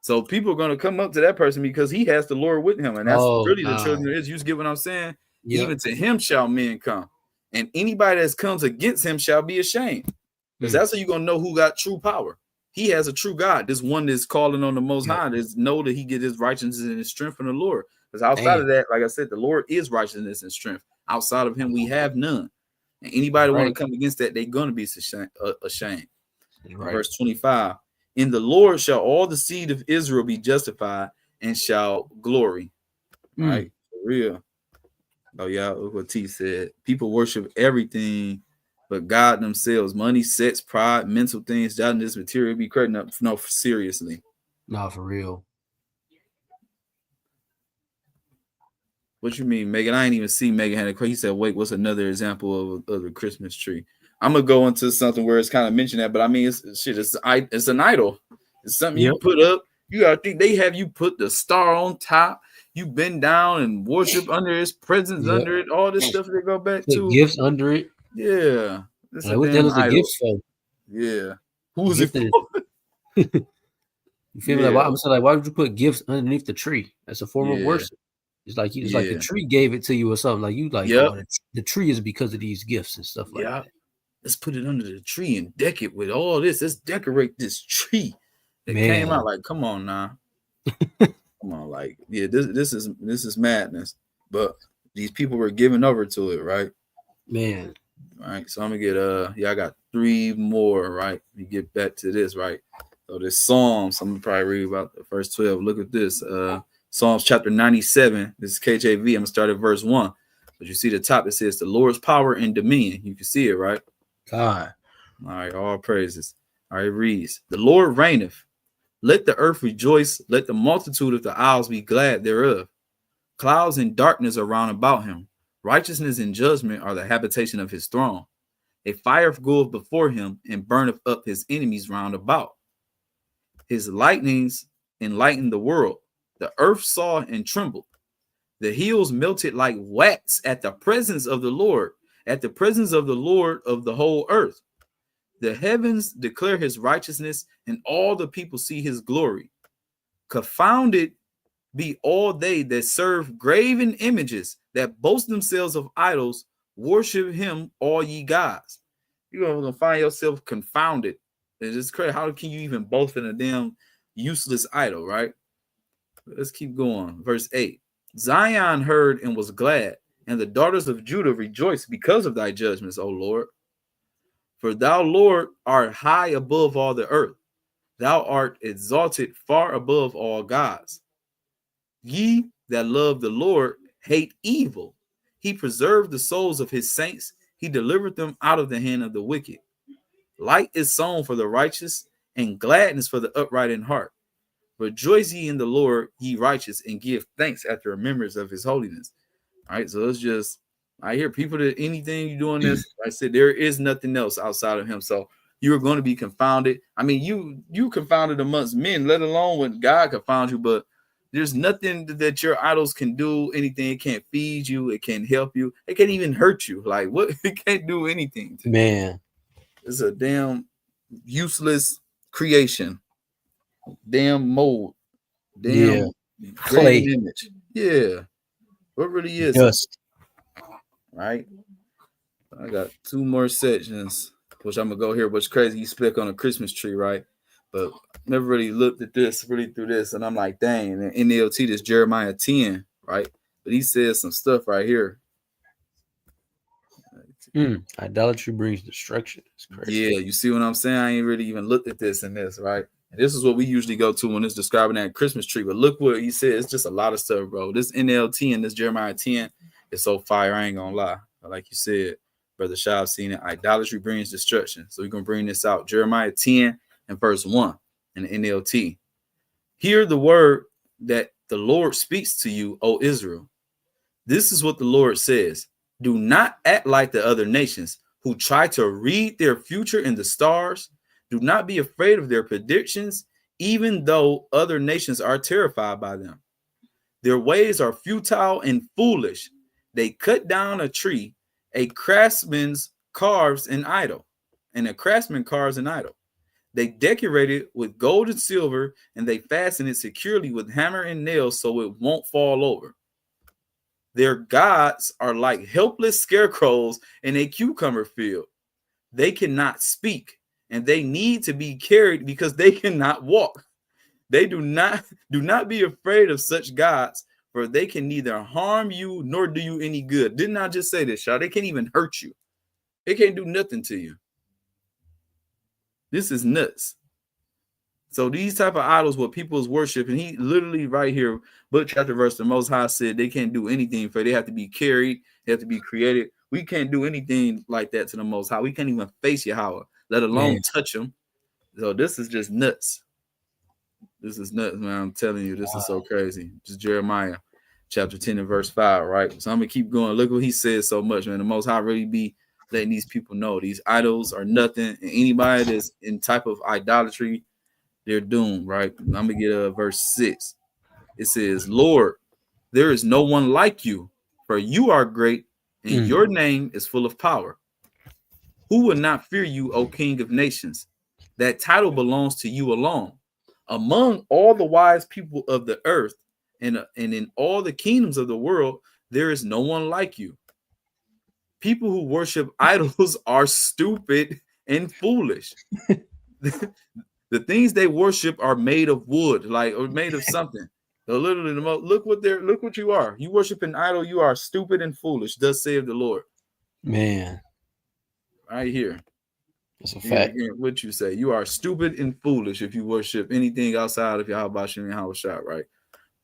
So people are going to come up to that person because he has the Lord with him. And that's really the children of Israel. You get what I'm saying? Yep. Even to him shall men come. And anybody that comes against him shall be ashamed. Because that's how you're going to know who got true power. He has a true God. This one that's calling on the Most High is know that he get his righteousness and his strength from the Lord. Because outside of that, like I said, the Lord is righteousness and strength. Outside of him, we have none. And anybody want to come against that, they're going to be ashamed. Verse 25. In the Lord shall all the seed of Israel be justified and shall glory. Right? For real. Oh, yeah. Look what T said. People worship everything but God themselves. Money, sex, pride, mental things, judging this material be creating up. No, seriously. No, for real. What you mean, Megan? I ain't even see Megan had a question. He said, wait, what's another example of the Christmas tree? I'm gonna go into something where it's kind of mentioned that, but I mean, it's an idol. It's something you put up. You gotta think they have you put the star on top. You bend down and worship under his presence, under it. All this stuff they go back to. Gifts under it. Yeah, it's like, what the hell is the gifts for? Yeah, who's it for? You feel me? Like, I'm saying, like, why would you put gifts underneath the tree? That's a form of worship. It's like like the tree gave it to you or something. Like you like, oh, the tree is because of these gifts and stuff like that. Let's put it under the tree and deck it with all this. Let's decorate this tree. It came out like, come on now. Come on, like, this is madness. But these people were giving over to it, right? Man. All right. So I'm gonna get I got 3 more, right? Let me get back to this, right? So this Psalms, I'm gonna probably read about the first 12. Look at this. Psalms chapter 97. This is KJV. I'm gonna start at verse 1. But you see the top, it says the Lord's power and dominion. You can see it, right? God. All right, all praises. All right, it reads, the Lord reigneth. Let the earth rejoice. Let the multitude of the isles be glad thereof. Clouds and darkness are round about him. Righteousness and judgment are the habitation of his throne. A fire goeth before him and burneth up his enemies round about. His lightnings enlightened the world. The earth saw and trembled. The hills melted like wax at the presence of the Lord, at the presence of the Lord of the whole earth. The heavens declare his righteousness, and all the people see his glory. Confounded be all they that serve graven images, that boast themselves of idols. Worship him, all ye gods. You're going to find yourself confounded. It's just crazy. How can you even boast in a damn useless idol, right? Let's keep going. Verse 8. Zion heard and was glad, and the daughters of Judah rejoiced because of thy judgments, O Lord. For thou, Lord, art high above all the earth. Thou art exalted far above all gods. Ye that love the Lord hate evil. He preserved the souls of his saints. He delivered them out of the hand of the wicked. Light is sown for the righteous, and gladness for the upright in heart. Rejoice ye in the Lord, ye righteous, and give thanks at the remembrance of his holiness. All right, so it's just, I hear people that anything you doing this, I said there is nothing else outside of him. So you're going to be confounded. I mean, you confounded amongst men, let alone when God confound you, but there's nothing that your idols can do, anything. It can't feed you, it can't help you, it can't even hurt you. Like, what? It can't do anything to man. It's a damn useless creation. Damn mold. Damn clay image. Yeah. What really is dust? Right? I got 2 more sections. which I'm gonna go here. What's crazy? You split on a Christmas tree, right? But never really looked at this, really through this, and I'm like, dang. And in NLT, this Jeremiah 10, right? But he says some stuff right here. Idolatry brings destruction. It's crazy. Yeah, you see what I'm saying? I ain't really even looked at this and this, right? And this is what we usually go to when it's describing that Christmas tree. But look what he said. It's just a lot of stuff, bro. This NLT and this Jeremiah 10 is so fire. I ain't gonna lie. But like you said, Brother Shah, seen it. Idolatry brings destruction. So we're gonna bring this out. Jeremiah 10 and verse 1 in the NLT. Hear the word that the Lord speaks to you, O Israel. This is what the Lord says. Do not act like the other nations who try to read their future in the stars. Do not be afraid of their predictions, even though other nations are terrified by them. Their ways are futile and foolish. They cut down a tree, a craftsman carves an idol, and a craftsman carves an idol. They decorate it with gold and silver, and they fasten it securely with hammer and nails so it won't fall over. Their gods are like helpless scarecrows in a cucumber field. They cannot speak, and they need to be carried because they cannot walk. They do not be afraid of such gods, for they can neither harm you nor do you any good. Didn't I just say this, y'all? They can't even hurt you. They can't do nothing to you. This is nuts. So these type of idols, what people is worshiping, he literally right here, book chapter verse, the Most High said they can't do anything for it. They have to be carried. They have to be created. We can't do anything like that to the Most High. We can't even face Yahawah, let alone touch him. So this is just nuts. This is nuts, man. I'm telling you, this is so crazy. Just Jeremiah chapter 10 and verse 5, right? So I'm going to keep going. Look what he says so much, man. The Most High really be letting these people know these idols are nothing. And anybody that's in type of idolatry, they're doomed, right? I'm going to get verse 6. It says, Lord, there is no one like you, for you are great, and your name is full of power. Who will not fear you, O King of nations? That title belongs to you alone. Among all the wise people of the earth and in all the kingdoms of the world, there is no one like you. People who worship idols are stupid and foolish. The things they worship are made of wood, or made of something. So literally, look what you are. You worship an idol, you are stupid and foolish, thus saith the Lord. Man. Right here. That's a fact. What you say? You are stupid and foolish if you worship anything outside of Yahawah Hamashayach, right?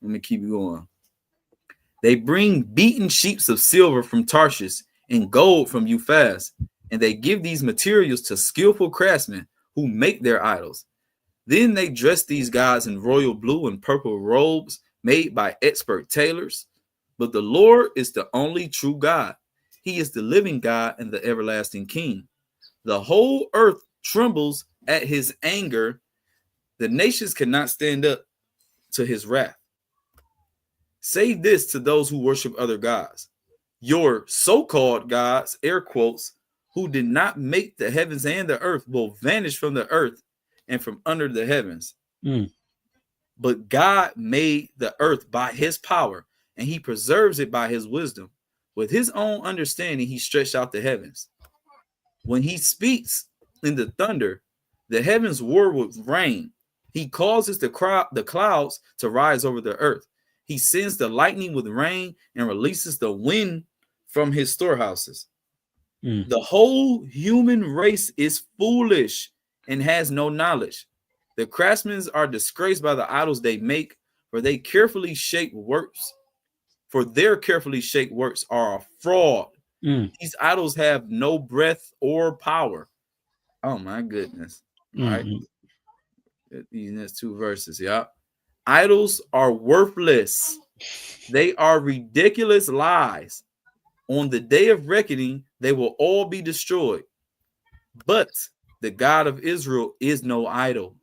Let me keep going. They bring beaten sheets of silver from Tarshish and gold from Euphaz, and they give these materials to skillful craftsmen who make their idols. Then they dress these gods in royal blue and purple robes made by expert tailors. But the Lord is the only true God. He is the living God and the everlasting King. The whole earth trembles at his anger. The nations cannot stand up to his wrath. Say this to those who worship other gods. Your so-called gods, air quotes, who did not make the heavens and the earth, will vanish from the earth and from under the heavens. But God made the earth by his power, and he preserves it by his wisdom. With his own understanding, he stretched out the heavens. When he speaks in the thunder, the heavens roar with rain. He causes the clouds to rise over the earth. He sends the lightning with rain and releases the wind from his storehouses. The whole human race is foolish and has no knowledge. The craftsmen are disgraced by the idols they make, for their carefully shaped works are a fraud. These idols have no breath or power. Oh my goodness. All right. These next two verses, yeah. Idols are worthless. They are ridiculous lies. On the day of reckoning, they will all be destroyed. But the God of Israel is no idol.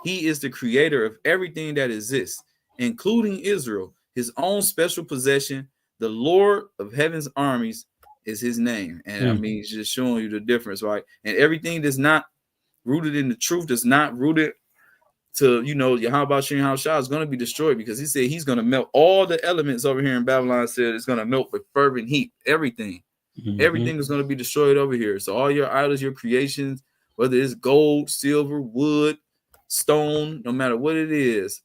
He is the creator of everything that exists, including Israel, his own special possession. The Lord of heaven's armies is his name. And I mean, it's just showing you the difference, right? And everything that's not rooted in the truth, that's not rooted to, Yahawah Hamashayach is going to be destroyed, because he said he's going to melt all the elements over here in Babylon. Said it's going to melt with fervent heat, everything. Everything is going to be destroyed over here. So all your idols, your creations, whether it's gold, silver, wood, stone, no matter what it is,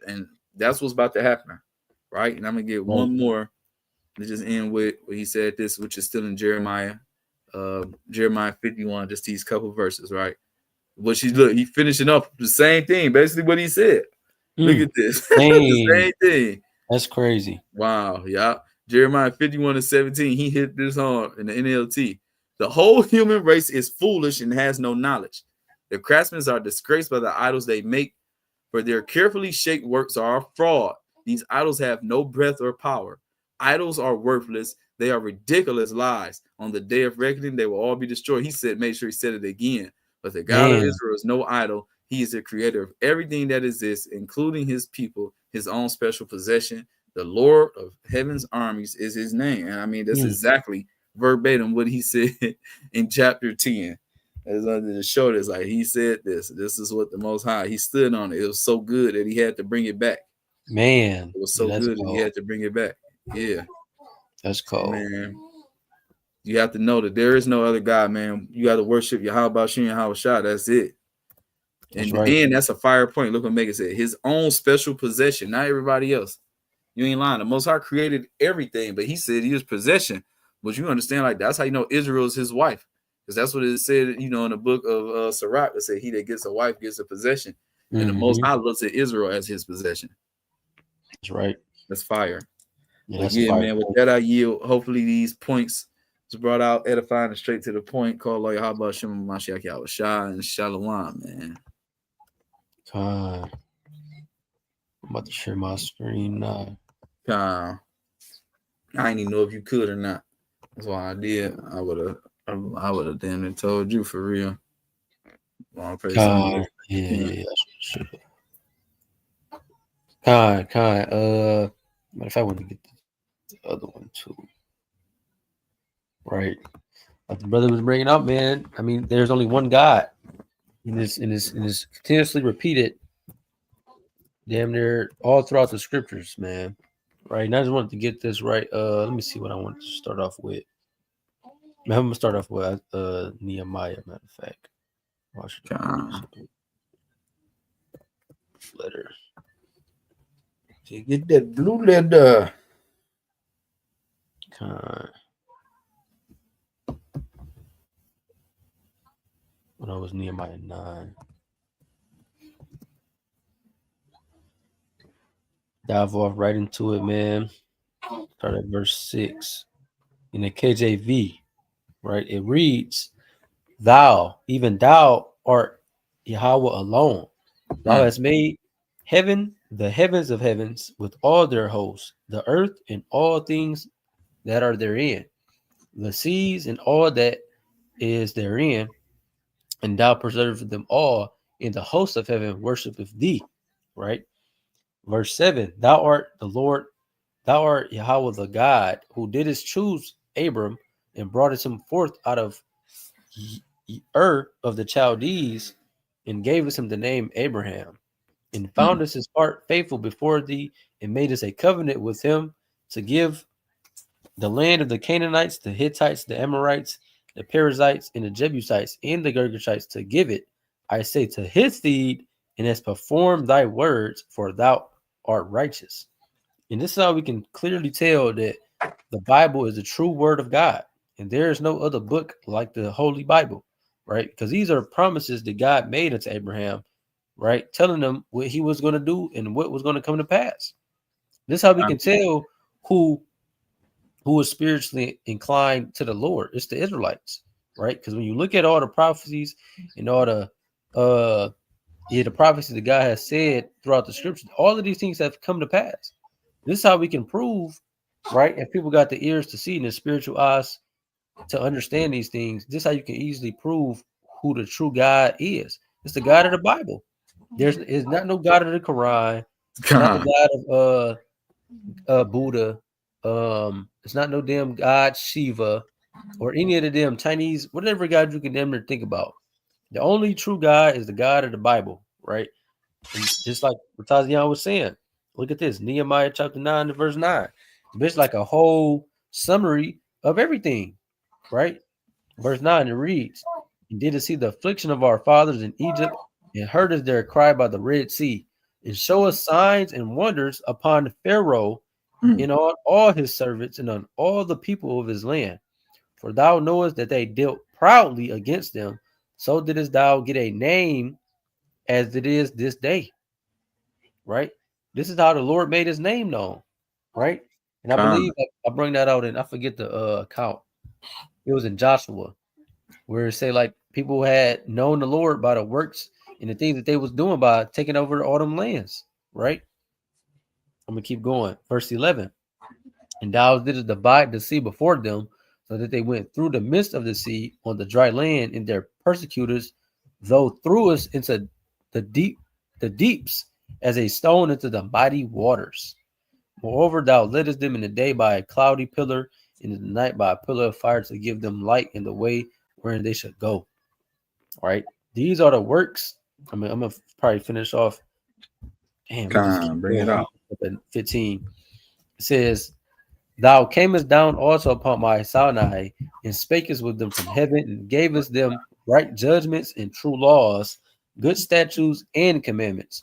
and that's what's about to happen, right? And I'm gonna get one more to just end with what he said this, which is still in Jeremiah 51, just these couple verses, right? Which he finishing up the same thing, basically what he said. Look at this. The same thing. That's crazy. Wow, yeah. Jeremiah 51:17, he hit this hard in the NLT. The whole human race is foolish and has no knowledge. The craftsmen are disgraced by the idols they make, for their carefully shaped works are a fraud. These idols have no breath or power. Idols are worthless. They are ridiculous lies. On the day of reckoning, they will all be destroyed. He said, make sure he said it again. But the God of Israel is no idol. He is the creator of everything that exists, including his people, his own special possession. The Lord of heaven's armies is his name. And I mean, that's exactly verbatim what he said in chapter 10. As under the show, this like he said this. This is what the Most High, he stood on it. It was so good that he had to bring it back. Man, it was so good that he had to bring it back. Yeah, that's cool, man. You have to know that there is no other God, man. You got to worship Yahawah Hamashayach. That's it. And that's a fire point. Look what Megan said. His own special possession, not everybody else. You ain't lying. The Most High created everything, but he said he was possession. But you understand, like, that's how you know Israel is his wife. Because that's what it said, you know, in the book of Sirach. It said he that gets a wife gets a possession. And the Most High looks at Israel as his possession. That's right. That's fire. Yeah, man, with that I yield. Hopefully these points was brought out edifying and straight to the point. Call Yahawah Hamashayach Yahawah and Shalom, man. I'm about to share my screen now. I didn't even know if you could or not. That's why I did. I would have damn it told you for real. Matter of fact, I want to get the other one too. Right. Like the brother was bringing up, man. I mean, there's only one God. And it's continuously repeated damn near all throughout the scriptures, man. Right. And I just wanted to get this right. Let me see what I want to start off with. I'm gonna start off with Nehemiah, matter of fact. Letter. So you get that blue letter. When I was Nehemiah 9. Dive off right into it, man. Start at verse 6. In the KJV, right? It reads, Thou, even thou art Yahawah alone. Thou hast made heaven, the heavens of heavens, with all their hosts, the earth and all things that are therein, the seas and all that is therein, and thou preservest them all. In the host of heaven worshipeth thee. Right? Verse 7, Thou art the Lord, thou art Yahawah the God, who didst choose Abram and broughtest him forth out of Ur of the Chaldees, and gavest him the name Abraham, and foundest his heart faithful before thee, and madest a covenant with him to give the land of the Canaanites, the Hittites, the Amorites, the Perizzites, and the Jebusites, and the Girgashites, to give it, I say, to his seed, and has performed thy words, for thou art righteous. And this is how we can clearly tell that the Bible is the true word of God, and there is no other book like the Holy Bible, right? Because these are promises that God made unto Abraham, right? Telling them what he was going to do and what was going to come to pass. This is how we can tell who is spiritually inclined to the Lord. It's the Israelites, right? Because when you look at all the prophecies and all the prophecies that God has said throughout the scriptures, all of these things have come to pass. This is how we can prove, right? If people got the ears to see and the spiritual eyes to understand these things, this is how you can easily prove who the true God is. It's the God of the Bible. There's not no God of the Quran. It's not the God of Buddha. It's not no damn God Shiva or any of the damn Chinese, whatever God you can damn near think about. The only true God is the God of the Bible, right? And just like what Tazian was saying, look at this, Nehemiah chapter 9 to verse 9. It's like a whole summary of everything, right? Verse 9, it reads, and did see the affliction of our fathers in Egypt, and heard us their cry by the Red Sea, and show us signs and wonders upon Pharaoh and on all his servants and on all the people of his land. For thou knowest that they dealt proudly against them, so didst thou get a name as it is this day. Right? This is how the Lord made his name known. Right? And I believe I bring that out, and I forget the account. It was in Joshua, where it say like people had known the Lord by the works and the things that they was doing by taking over all them lands. Right? I'm gonna keep going. Verse 11. And thou didst divide the sea before them, so that they went through the midst of the sea on the dry land, and their persecutors, though threw us into the deeps as a stone into the mighty waters. Moreover, thou leddest them in the day by a cloudy pillar, and in the night by a pillar of fire, to give them light in the way wherein they should go. All right. These are the works. I'm gonna probably finish off. Damn, Bring it out. 15. It says, thou camest down also upon my Sinai, and spakest with them from heaven, and gavest them right judgments and true laws, good statutes and commandments,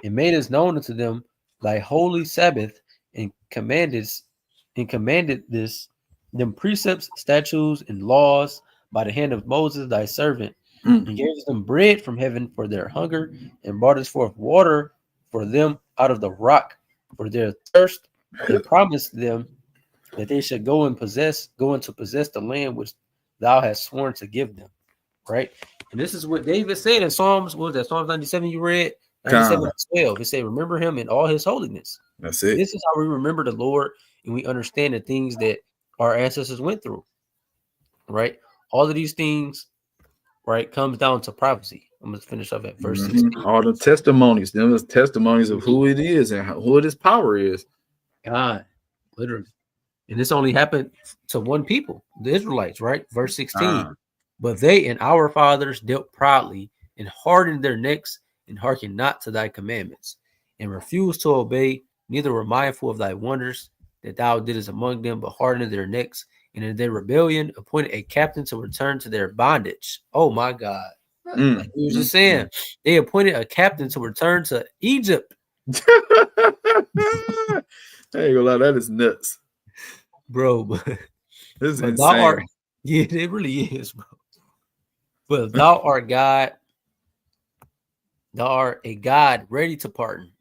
and madest known unto them thy holy Sabbath, and commanded this them precepts, statutes, and laws by the hand of Moses thy servant, and gavest them bread from heaven for their hunger, and broughtest forth water for them out of the rock for their thirst, and promised them that they should go into possess the land which thou hast sworn to give them. Right? And this is what David said in Psalms. What was that? Psalms 97 you read? 97:12. It said, remember him in all his holiness. That's it. This is how we remember the Lord, and we understand the things that our ancestors went through. Right? All of these things, right, comes down to prophecy. I'm going to finish up at verse 16. All the testimonies, them is testimonies of who it is and who his power is. God, literally. And this only happened to one people, the Israelites, right? Verse 16. But they and our fathers dealt proudly and hardened their necks and hearkened not to thy commandments and refused to obey, neither were mindful of thy wonders that thou didst among them, but hardened their necks, and in their rebellion appointed a captain to return to their bondage. Oh my God. Like he was just saying, they appointed a captain to return to Egypt. I ain't gonna lie, that is nuts. Bro, This is but insane. yeah, it really is, bro. But thou art God, thou art a God ready to pardon.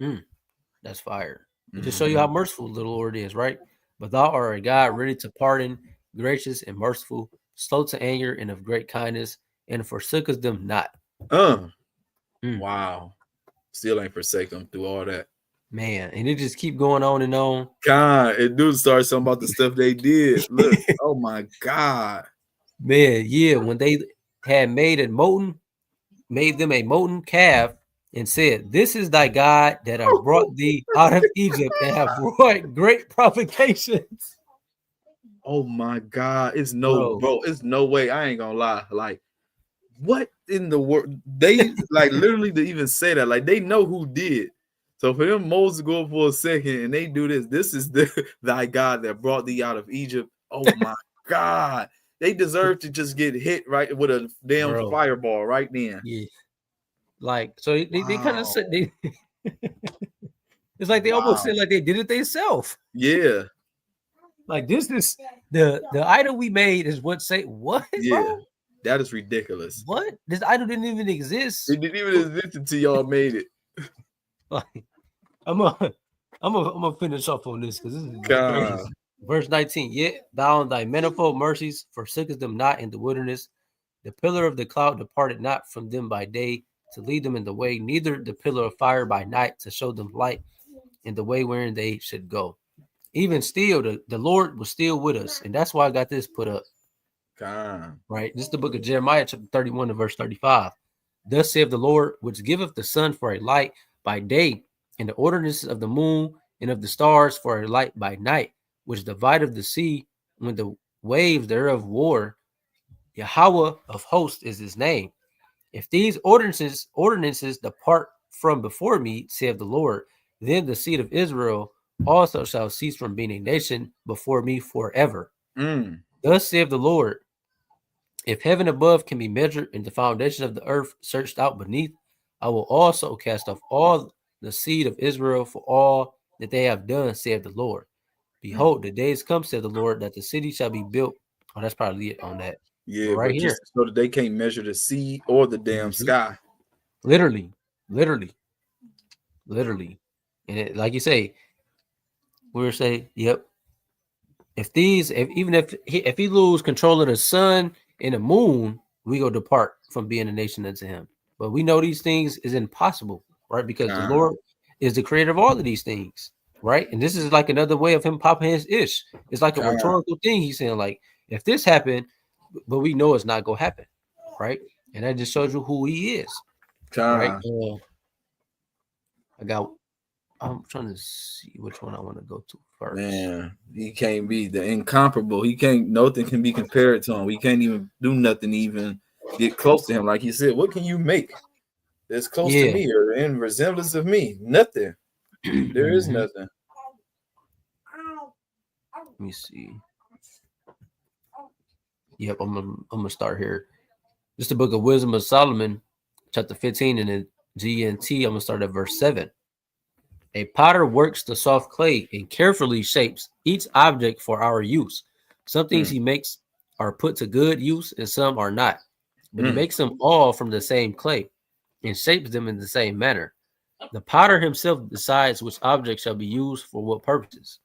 That's fire. To show you how merciful the Lord is, right? But thou art a God ready to pardon, gracious and merciful, slow to anger, and of great kindness, and forsookest them not. Wow. Still ain't forsake them through all that. Man, and it just keep going on and on. God, it do start something about the stuff they did. Look, oh my God. Man, yeah, when they had made them a molten calf, and said, this is thy God that have brought thee out of Egypt and have wrought great provocations. Oh my God. It's no way. I ain't gonna lie. Like, what in the world? They like literally to even say that, like they know who did. So for them Moses go for a second and they do this. This is thy God that brought thee out of Egypt. Oh my God. They deserve to just get hit right with a damn fireball right then. Yeah. Like, so they kind of said it's like they almost said like they did it themselves. Yeah. Like this is the idol we made is what say what? Yeah. Bro? That is ridiculous. What? This idol didn't even exist. It didn't even exist until y'all made it. Like, I'm gonna finish off on this because this is crazy. Verse 19. Yet thou in thy manifold mercies forsookest them not in the wilderness. The pillar of the cloud departed not from them by day to lead them in the way, neither the pillar of fire by night to show them light in the way wherein they should go. Even still, the Lord was still with us, and that's why I got this put up. Right, this is the book of Jeremiah, chapter 31 and verse 35. Thus saith the Lord, which giveth the sun for a light by day, and the ordinances of the moon and of the stars for a light by night, which divideth the sea when the waves thereof war. Yahawah of hosts is his name. If these ordinances depart from before me, saith the Lord, then the seed of Israel also shall cease from being a nation before me forever. Thus saith the Lord, if heaven above can be measured and the foundation of the earth searched out beneath, I will also cast off all the seed of Israel for all that they have done, saith the Lord. Behold, the days come, said the Lord, that the city shall be built. Oh, that's probably it on that. Yeah, but right but here, just so that they can't measure the sea or the damn sky. Literally. And it, like you say, we were saying, yep. If he lose control of the sun and the moon, we go depart from being a nation unto him. But we know these things is impossible, right? Because the Lord is the creator of all of these things, right? And this is like another way of him popping his ish. It's like a rhetorical thing. He's saying, like, if this happened, but we know it's not gonna happen, right? And that just shows you who he is, right? I'm trying to see which one I want to go to first. Man, he can't be the incomparable. Nothing can be compared to him. We can't even do nothing to even get close to him. Like he said, what can you make that's close to me or in resemblance of me? Nothing. There is nothing. Let me see. Yep, I'm gonna start here. Just the book of Wisdom of Solomon, chapter 15, and the GNT. I'm gonna start at verse 7. A potter works the soft clay and carefully shapes each object for our use. Some things he makes are put to good use and some are not. But he makes them all from the same clay and shapes them in the same manner. The potter himself decides which object shall be used for what purposes.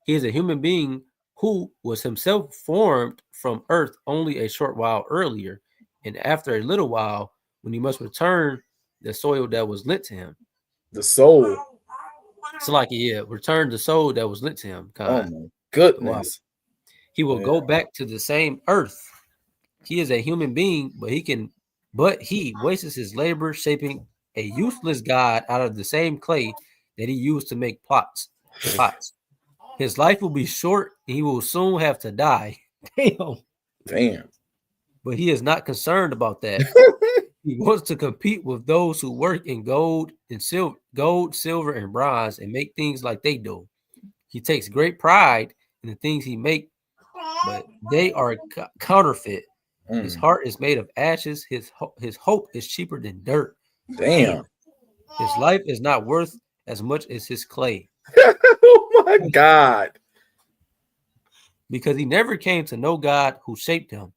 He is a human being who was himself formed from earth only a short while earlier, and after a little while, when he must return the soil that was lent to him. The soul. So like, return the soul that was lent to him. Oh my goodness. He will go back to the same earth. He is a human being, but he wastes his labor shaping a useless god out of the same clay that he used to make pots. His life will be short and he will soon have to die. Damn. But he is not concerned about that. He wants to compete with those who work in gold, silver, and bronze and make things like they do. He takes great pride in the things he makes, but they are counterfeit. His heart is made of ashes. His hope is cheaper than dirt. Damn. His life is not worth as much as his clay. Oh my God. Because he never came to know God who shaped him,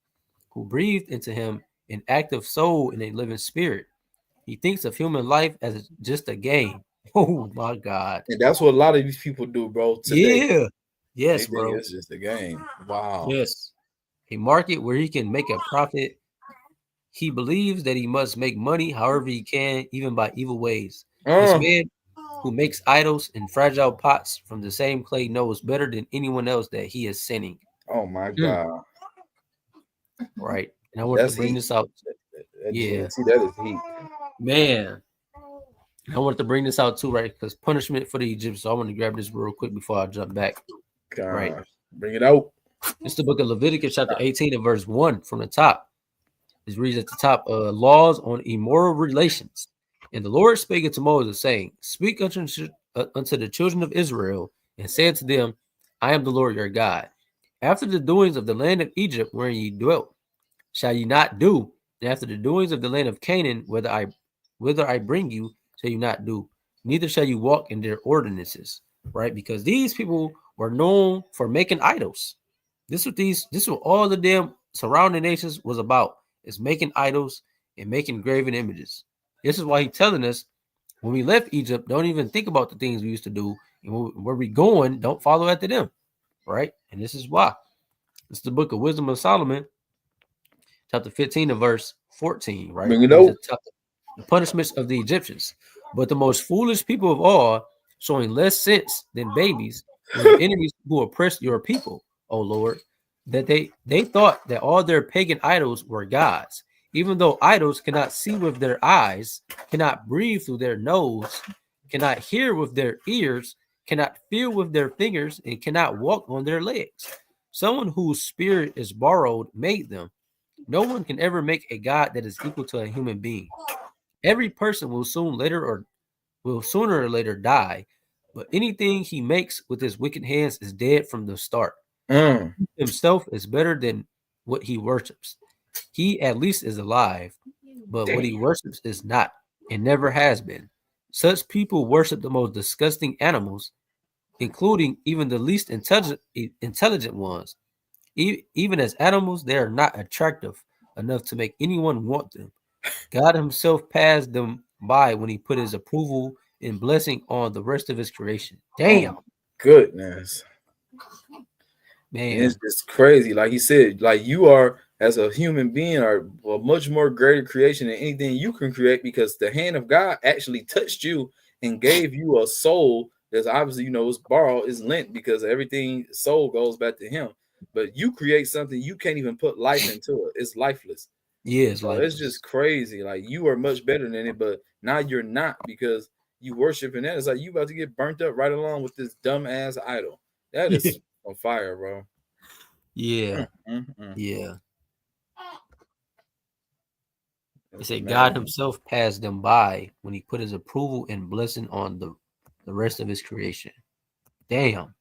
who breathed into him an active soul and a living spirit. He thinks of human life as just a game. Oh my God. And that's what a lot of these people do, bro. Today. Yeah. Yes, they bro. It's just a game. Wow. Yes. A market where he can make a profit. He believes that he must make money however he can, even by evil ways. This man who makes idols and fragile pots from the same clay knows better than anyone else that he is sinning. Oh my God. Right. And I want to bring this out. That is heat. Man. I wanted to bring this out too, right? Because punishment for the Egyptians. So I want to grab this real quick before I jump back. Gosh. Right. Bring it out. It's the book of Leviticus, chapter 18 and verse 1 from the top. It reads at the top, laws on immoral relations. And the Lord spake unto Moses, saying, speak unto the children of Israel, and say unto them, I am the Lord your God. After the doings of the land of Egypt wherein ye dwelt, shall ye not do, and after the doings of the land of Canaan, whither I bring you, shall you not do, neither shall you walk in their ordinances. Right? Because these people were known for making idols. This is what all the damn surrounding nations was about, is making idols and making graven images. This is why he's telling us, when we left Egypt, don't even think about the things we used to do, and where we going, don't follow after them. Right? And this is why. It's the book of Wisdom of Solomon, chapter 15 and verse 14. Right? The punishments of the Egyptians. But the most foolish people of all, showing less sense than babies, were the enemies who oppressed your people, O Lord, that they thought that all their pagan idols were gods, even though idols cannot see with their eyes, cannot breathe through their nose, cannot hear with their ears, cannot feel with their fingers, and cannot walk on their legs. Someone whose spirit is borrowed made them. No one can ever make a god that is equal to a human being. Every person will sooner or later die, but anything he makes with his wicked hands is dead from the start. Himself is better than what he worships. He at least is alive, but what he worships is not and never has been. Such people worship the most disgusting animals, including even the least intelligent ones. Even as animals, they are not attractive enough to make anyone want them. God himself passed them by when he put his approval and blessing on the rest of his creation. Damn, Goodness. man. It's just crazy. Like he said, like you are as a human being are a much more greater creation than anything you can create, because the hand of God actually touched you and gave you a soul that's obviously, is borrowed, is lent, because everything soul goes back to him. But you create something you can't even put life into it. It's lifeless. Yeah, it's So like it's just crazy. Like you are much better than it, but now you're not, because you worshiping that. It's like you about to get burnt up right along with this dumb ass idol. That is on fire, bro. yeah, Mm-hmm. yeah. It said God himself passed them by when he put his approval and blessing on the rest of his creation. Damn.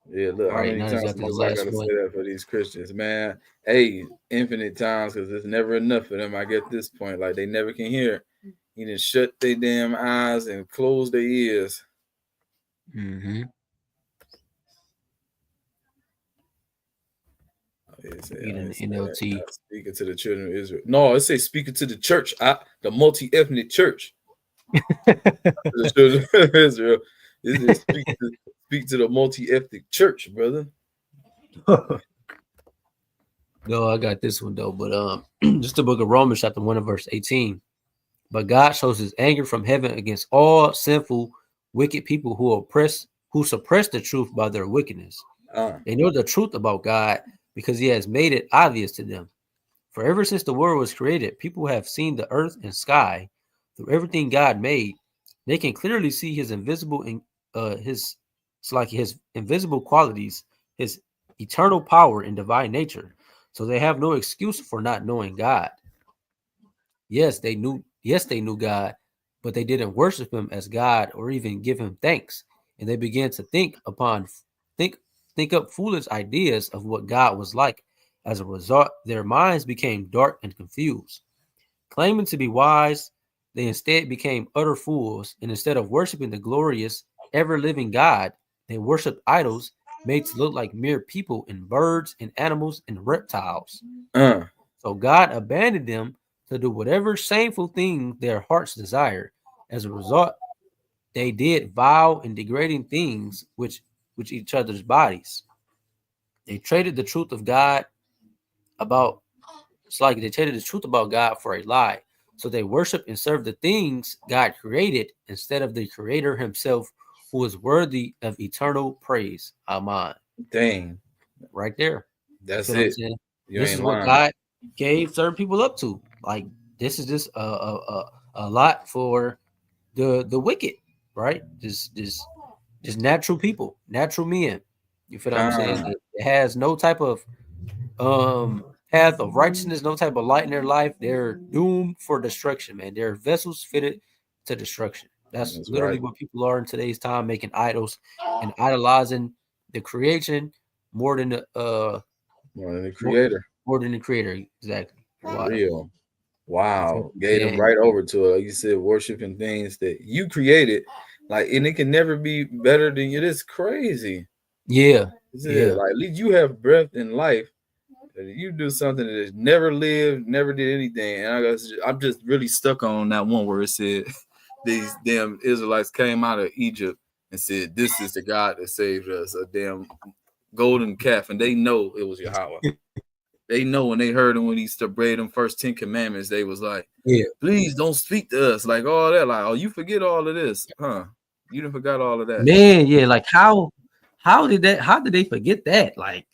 Yeah, look, All how right, many now times exactly the must I last gotta one. say that for these Christians, man? Hey, infinite times, because there's never enough of them. I get this point. Like they never can hear. You didn't shut their damn eyes and close their ears. Mm-hmm. NLT. Speaking to the children of Israel. No, it says speaking to the church, the multi-ethnic church. The children of Israel. It is speak to the multi-ethnic church, brother. No, I got this one though, but just the book of Romans, chapter 1 and verse 18. But God shows his anger from heaven against all sinful, wicked people who suppress the truth by their wickedness. They know the truth about God because he has made it obvious to them. For ever since the world was created, people have seen the earth and sky through everything God made. They can clearly see his invisible his invisible qualities, his eternal power and divine nature. So they have no excuse for not knowing God. Yes, they knew God, but they didn't worship him as God or even give him thanks. And they began to think up foolish ideas of what God was like. As a result, their minds became dark and confused. Claiming to be wise, they instead became utter fools, and instead of worshiping the glorious, ever-living God, they worshiped idols made to look like mere people and birds and animals and reptiles. So God abandoned them to do whatever shameful thing their hearts desired. As a result, they did vile and degrading things which each other's bodies. They traded the truth of God about God for a lie. So they worship and serve the things God created instead of the Creator himself, who is worthy of eternal praise. Amen. Dang. Right there. That's it. This is what God gave certain people up to. Like this is just a lot for the wicked, right? Just natural people, natural men. You feel what I'm saying? It has no type of path of righteousness, no type of light in their life. They're doomed for destruction, man. They're vessels fitted to destruction. That's literally what people are in today's time, making idols and idolizing the creation more than the creator. More than the creator, exactly. For real. Wow. Gave them right over to it. Like you said, worshiping things that you created. Like, and it can never be better than you. It's crazy. Yeah. Like at least you have breath in life. You do something that has never lived, never did anything. And I'm just really stuck on that one where it said these damn Israelites came out of Egypt and said, "This is the God that saved us," a damn golden calf, and they know it was Yahawah. They know when they heard him when he read them first 10 commandments, they was like, "Yeah, please don't speak to us," like all that. Like, oh, you forget all of this, huh? You done forgot all of that, man. Yeah, like how did they forget that? Like,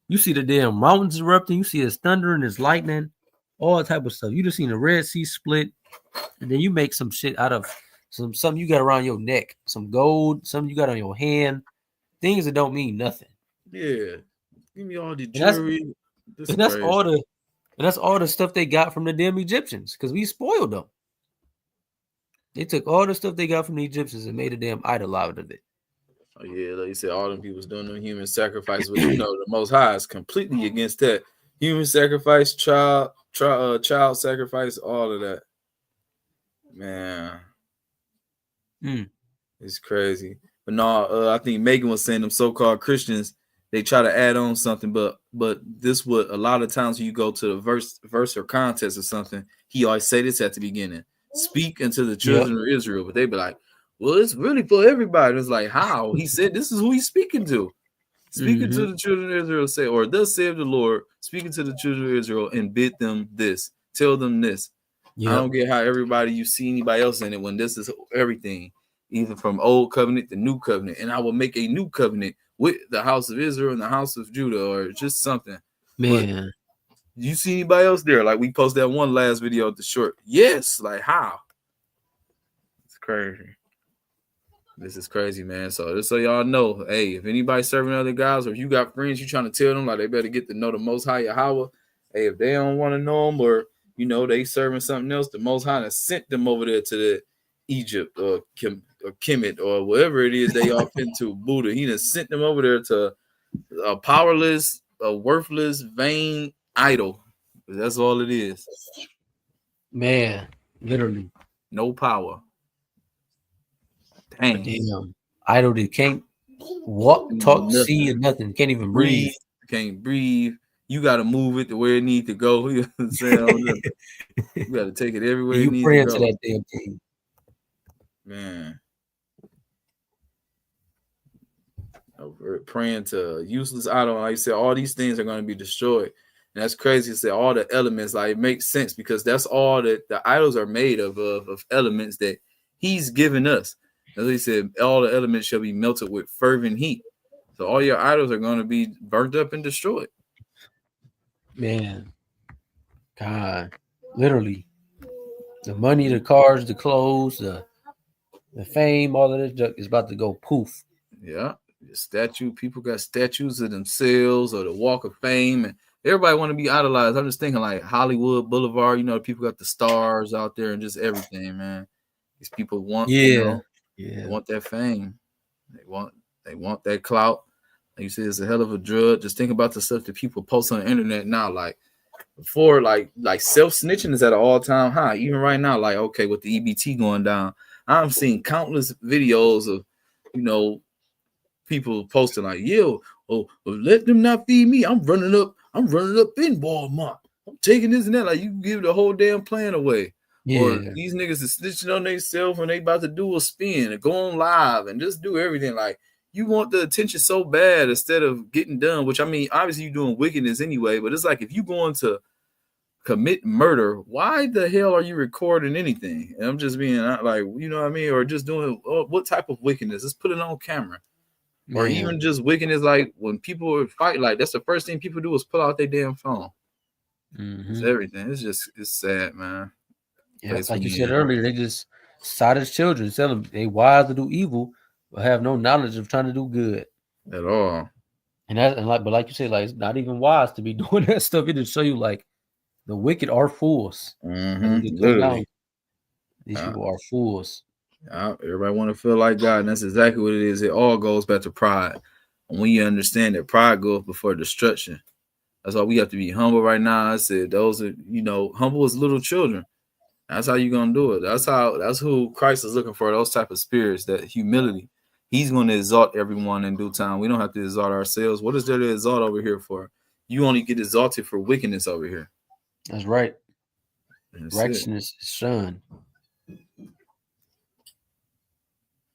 you see the damn mountains erupting, you see his thunder and his lightning, all type of stuff. You just seen the Red Sea split, and then you make some shit out of something you got around your neck, some gold, something you got on your hand, things that don't mean nothing. Yeah, give me all the jewelry. And that's all the stuff they got from the damn Egyptians, because we spoiled them. They took all the stuff they got from the Egyptians and made a damn idol out of it. Oh yeah, like you said, all them people's doing them human sacrifices, but you know the Most High is completely against that. Human sacrifice, child sacrifice, all of that. Man, it's crazy. But no, I think Megan was saying them so-called Christians, they try to add on something, but this would a lot of times when you go to the verse or context or something, he always say this at the beginning. Speak unto the children of Israel, but they be like, well, it's really for everybody. It's like, how? He said this is who he's speaking to. Speaking to the children of Israel, say, or thus saith the Lord, speaking to the children of Israel, and bid them this, tell them this. I don't get how everybody you see anybody else in it when this is everything, even from old covenant to new covenant. And I will make a new covenant with the house of Israel and the house of Judah, or just something. Man, but you see anybody else there? Like we posted that one last video at the short. Yes, like how? It's crazy. This is crazy, man. So just so y'all know, hey, if anybody serving other guys, or if you got friends, you trying to tell them like they better get to know the Most High Yahawah. Hey, if they don't want to know them, or you know they serving something else, the Most High has sent them over there to the Egypt or Kemet or whatever it is they all been to Buddha. He just sent them over there to a powerless, a worthless, vain idol. That's all it is. Man, literally, no power. Dang. Damn. Idol that can't walk, talk, see, or nothing. Can't even breathe. Can't breathe. You got to move it to where it needs to go. You know what I'm saying? You got to take it everywhere it needs to go. You pray to that damn thing. Man. We're praying to useless idol. Like I said, all these things are going to be destroyed. And that's crazy to say all the elements. Like it makes sense because that's all that the idols are made of elements that he's given us. As he said, all the elements shall be melted with fervent heat. So all your idols are going to be burnt up and destroyed. Man, God, literally, the money, the cars, the clothes, the fame, all of this junk is about to go poof. Yeah, the statue. People got statues of themselves or the Walk of Fame, and everybody want to be idolized. I'm just thinking like Hollywood Boulevard. You know, people got the stars out there and just everything, man. These people want, they want that fame. They want that clout. Like you said, it's a hell of a drug. Just think about the stuff that people post on the internet now. Like before, like self-snitching is at an all-time high. Even right now, like okay, with the EBT going down, I've seen countless videos of, you know, people posting like, yo, let them not feed me. I'm running up in Walmart. I'm taking this and that. Like you give the whole damn plan away. Or these niggas is snitching on themselves when they about to do a spin and go on live and just do everything. Like you want the attention so bad instead of getting done, which I mean, obviously you're doing wickedness anyway, but it's like if you going to commit murder, why the hell are you recording anything? And I'm just being like, you know what I mean? Or just doing what type of wickedness? Let's put it on camera. Man. Or even just wickedness, like when people fight, like that's the first thing people do is pull out their damn phone. It's everything. It's sad, man. Yeah, like you said earlier, they just side as children, tell them they wise to do evil, but have no knowledge of trying to do good at all. But like you said, like it's not even wise to be doing that stuff. It just show you like the wicked are fools. Literally, these people are fools. Everybody want to feel like God, and that's exactly what it is. It all goes back to pride. And when you understand that pride goes before destruction, that's why we have to be humble right now. I said those are, you know, humble as little children. That's how you're gonna do it. That's who Christ is looking for, those type of spirits, that humility. He's going to exalt everyone in due time. We don't have to exalt ourselves. What is there to exalt over here for? You only get exalted for wickedness over here. That's right. Righteousness is shunned.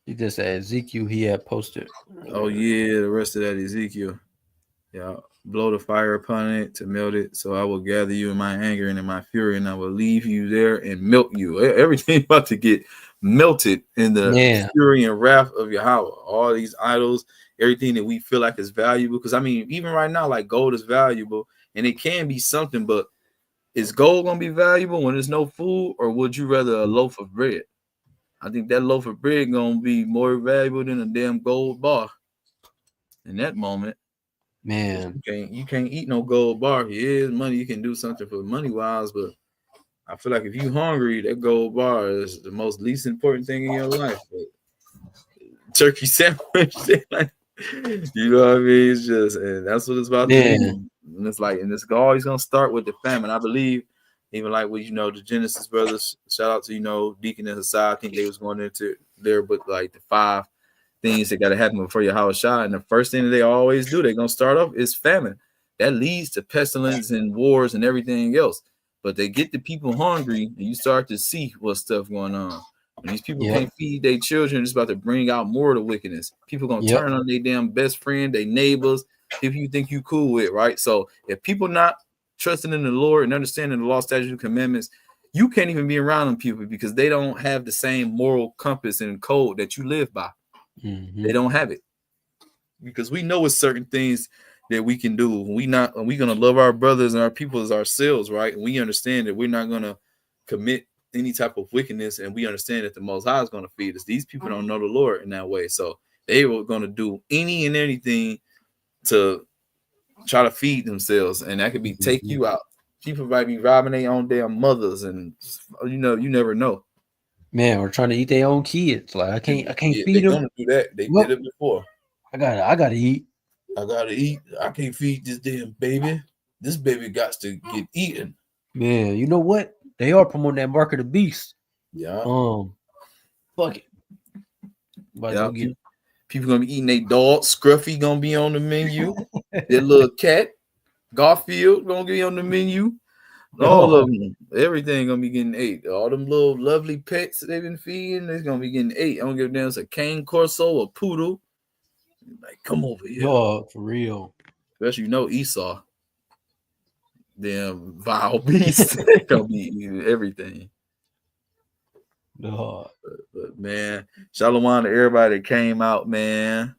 He just said Ezekiel he had posted. Oh yeah, the rest of that Ezekiel. Yeah. Blow the fire upon it to melt it. So I will gather you in my anger and in my fury, and I will leave you there and melt you. Everything about to get melted in the fury and wrath of Yahawah. All these idols, everything that we feel like is valuable. Because I mean, even right now, like gold is valuable and it can be something, but is gold gonna be valuable when there's no food, or would you rather a loaf of bread? I think that loaf of bread gonna be more valuable than a damn gold bar in that moment. Man, you can't eat no gold bar. Yeah, money, you can do something for money wise, but I feel like if you hungry, that gold bar is the most least important thing in your life. But turkey sandwich. Like, you know what I mean? It's just, and that's what it's about to be. And it's like, and it's always gonna start with the famine. I believe, even like with the Genesis brothers. Shout out to Deacon and Hassai. I think they was going into there, but like the 5 things that got to happen before Yahawah. And the first thing that they always do, they're gonna start off is famine. That leads to pestilence and wars and everything else. But they get the people hungry, and you start to see what stuff going on. When these people can't feed their children, it's about to bring out more of the wickedness. People gonna turn on their damn best friend, their neighbors, people you think you cool with, right? So if people not trusting in the Lord and understanding the law, statutes, and commandments, you can't even be around them people because they don't have the same moral compass and code that you live by. They don't have it, because we know it's certain things that we can do. We're gonna love our brothers and our people as ourselves, right? And we understand that we're not gonna commit any type of wickedness, and we understand that the Most High is gonna feed us. These people don't know the Lord in that way, so they were gonna do any and anything to try to feed themselves, and that could be take you out. People might be robbing their own damn mothers, and you never know. Man, we're trying to eat their own kids. Like I can't feed them. They're gonna do that. They did it before. I gotta eat. I gotta eat. I can't feed this damn baby. This baby got to get eaten. Man, you know what? They are promoting that mark of the beast. Yeah. Fuck it. Yeah. People gonna be eating their dog. Scruffy gonna be on the menu. Their little cat, Garfield, gonna be on the menu. All of them, everything gonna be getting ate. All them little lovely pets they've been feeding, they're gonna be getting ate. I don't give a damn. It's a cane corso, a poodle. Like, come over here. Oh, for real. Especially Esau. Damn vile beast. Gonna be eating everything. No. But man, shalom to everybody that came out, man.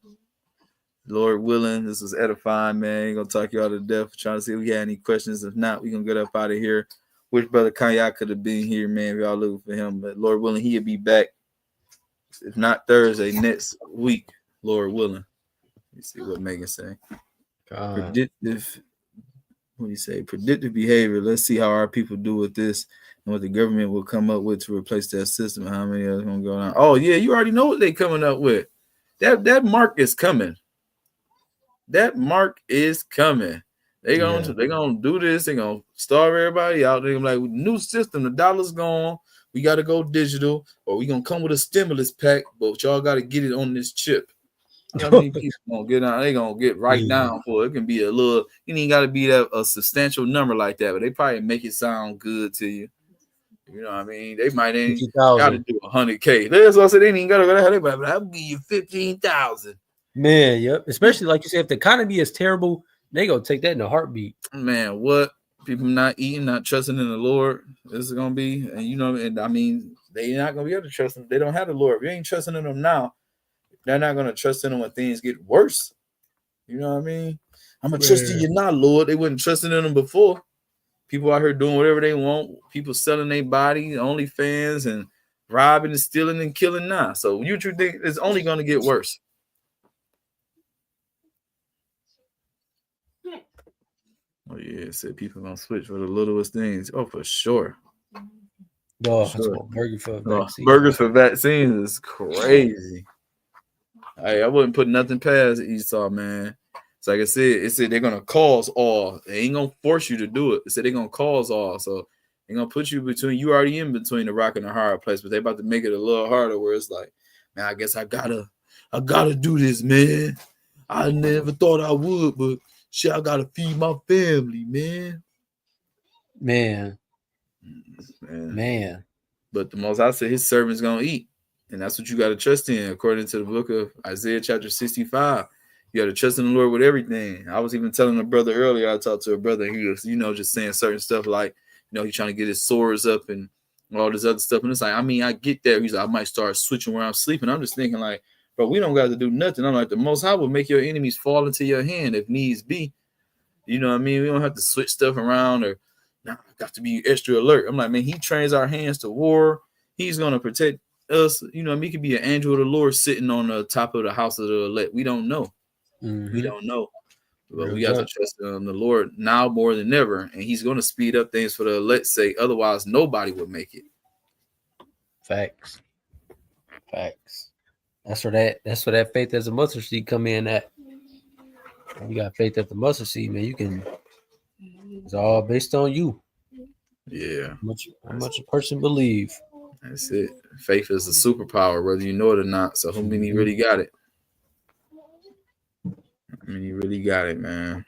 Lord willing, this was edifying, man. Ain't gonna talk you all to death. Trying to see if we had any questions. If not, we gonna get up out of here. Wish Brother Kanye could have been here, man. We all looking for him, but Lord willing, he'll be back. If not Thursday, next week, Lord willing. Let's see what Megan say. Predictive. What do you say? Predictive behavior. Let's see how our people do with this and what the government will come up with to replace that system. How many others gonna go on? Oh yeah, you already know what they're coming up with. That mark is coming. That mark is coming. They're gonna do this. They're gonna starve everybody out. They're gonna be like, new system, the dollar's gone. We gotta go digital, or we gonna come with a stimulus pack, but y'all gotta get it on this chip. How many people gonna get on? They gonna get right down for it. It can be a little, you ain't gotta be a substantial number like that, but they probably make it sound good to you. You know what I mean? They might ain't gotta do 100K. That's what I said. They ain't gotta go ahead, but I'll give you 15,000. Man, yep. Especially like you said, if the economy is terrible, they gonna take that in a heartbeat. Man, what people not eating, not trusting in the Lord, this is gonna be, and I mean, they not gonna be able to trust him. They don't have the Lord. If you ain't trusting in them now, they're not gonna trust in them when things get worse. You know what I mean? I'm gonna trust in you now, Lord. They wasn't trusting in them before. People out here doing whatever they want. People selling their body, OnlyFans, and robbing and stealing and killing now. So you think it's only gonna get worse. Oh yeah, it said people gonna switch for the littlest things. Oh, for sure. Burgers for vaccines. Burgers for vaccines is crazy. Hey, I wouldn't put nothing past Esau, man. So like I said, it said they're gonna cause all. They ain't gonna force you to do it. It said they're gonna cause all. So they're gonna put you between. You already in between the rock and the hard place, but they about to make it a little harder. Where it's like, man, I guess I gotta do this, man. I never thought I would, but shit, I gotta feed my family, man. Man. But the Most High said his servant's gonna eat, and that's what you gotta trust in, according to the book of Isaiah, chapter 65. You gotta trust in the Lord with everything. I was even telling a brother earlier. I talked to a brother, and he was, just saying certain stuff like, he's trying to get his sores up and all this other stuff. And it's like, I mean, I get that. He's like, I might start switching where I'm sleeping. I'm just thinking like, bro, we don't got to do nothing. I'm like, the Most High will make your enemies fall into your hand if needs be. You know what I mean? We don't have to switch stuff around or got to be extra alert. I'm like, man, he trains our hands to war. He's going to protect us. You know, he could be an angel of the Lord sitting on the top of the house of the elect. We don't know. We don't know. But we got to trust in the Lord now more than ever. And he's going to speed up things for the elect's sake. Otherwise, nobody would make it. Facts. That's where that faith as a mustard seed come in at. You got faith at the mustard seed, man. You can. It's all based on you. Yeah. How much a person believe. That's it. Faith is a superpower, whether you know it or not. So how many really got it? I mean, you really got it, man.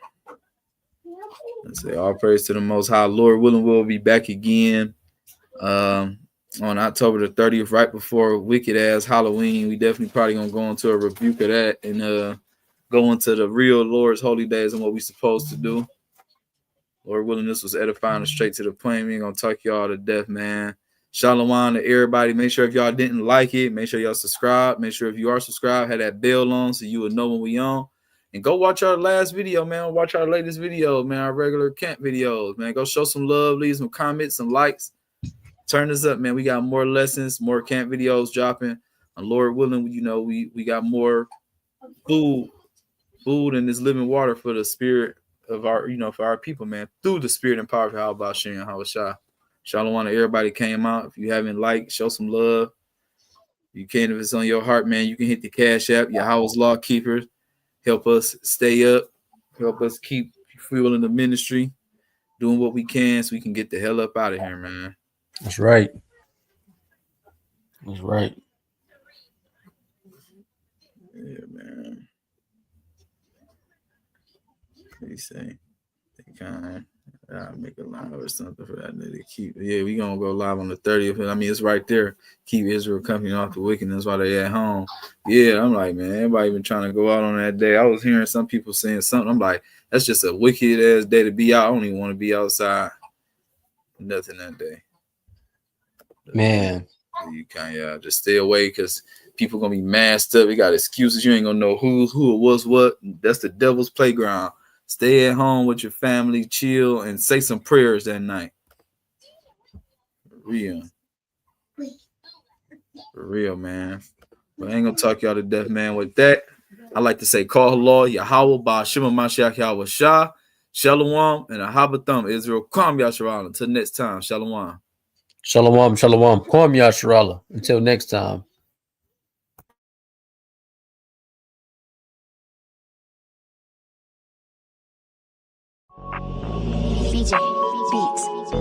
Let's say all praise to the Most High. Lord willing, we'll be back again on October the 30th, right before wicked ass Halloween. We definitely probably gonna go into a rebuke of that and go into the real Lord's holy days and what we supposed to do. Lord willing, this was edifying and straight to the point. We ain't gonna talk y'all to death, man. Shalom to everybody. Make sure if y'all didn't like it, make sure y'all subscribe. Make sure if you are subscribed, have that bell on so you will know when we on. And go watch our last video, man. Watch our latest video, man. Our regular camp videos, man. Go show some love, leave some comments, some likes. Turn this up, man. We got more lessons, more camp videos dropping. And Lord willing, you know, we got more food and this living water for the spirit of our, you know, for our people, man. Through the spirit and power of Yahawah Hamashayach. Shalom to everybody came out. If you haven't liked, show some love. You can, if it's on your heart, man, you can hit the Cash App, Yahawah's Law Keepers. Help us stay up. Help us keep fueling the ministry, doing what we can so we can get the hell up out of here, man. That's right. That's right. Yeah, man. What do you say? They kind of make a live or something for that to keep. Yeah, we gonna go live on the 30th. I mean, it's right there. Keep Israel company off the wickedness while they at home. Yeah, I'm like, man, everybody been trying to go out on that day. I was hearing some people saying something. I'm like, that's just a wicked ass day to be out. I don't even want to be outside. Nothing that day. Man. You can't just stay away because people gonna be masked up. We got excuses. You ain't gonna know who it was what. That's the devil's playground. Stay at home with your family, chill, and say some prayers that night. For real, man. But I ain't gonna talk y'all to death, man. With that, I like to say, call Allah, Yahawah, Ba'ashim HaMashayaCh, Yahweh Shah, Shalom, and Ahabatham, Israel. Kwam Yasharala. Until next time, Shalom. Shalom, shalom. Kwam Yasharala. Until next time. BJ Beats.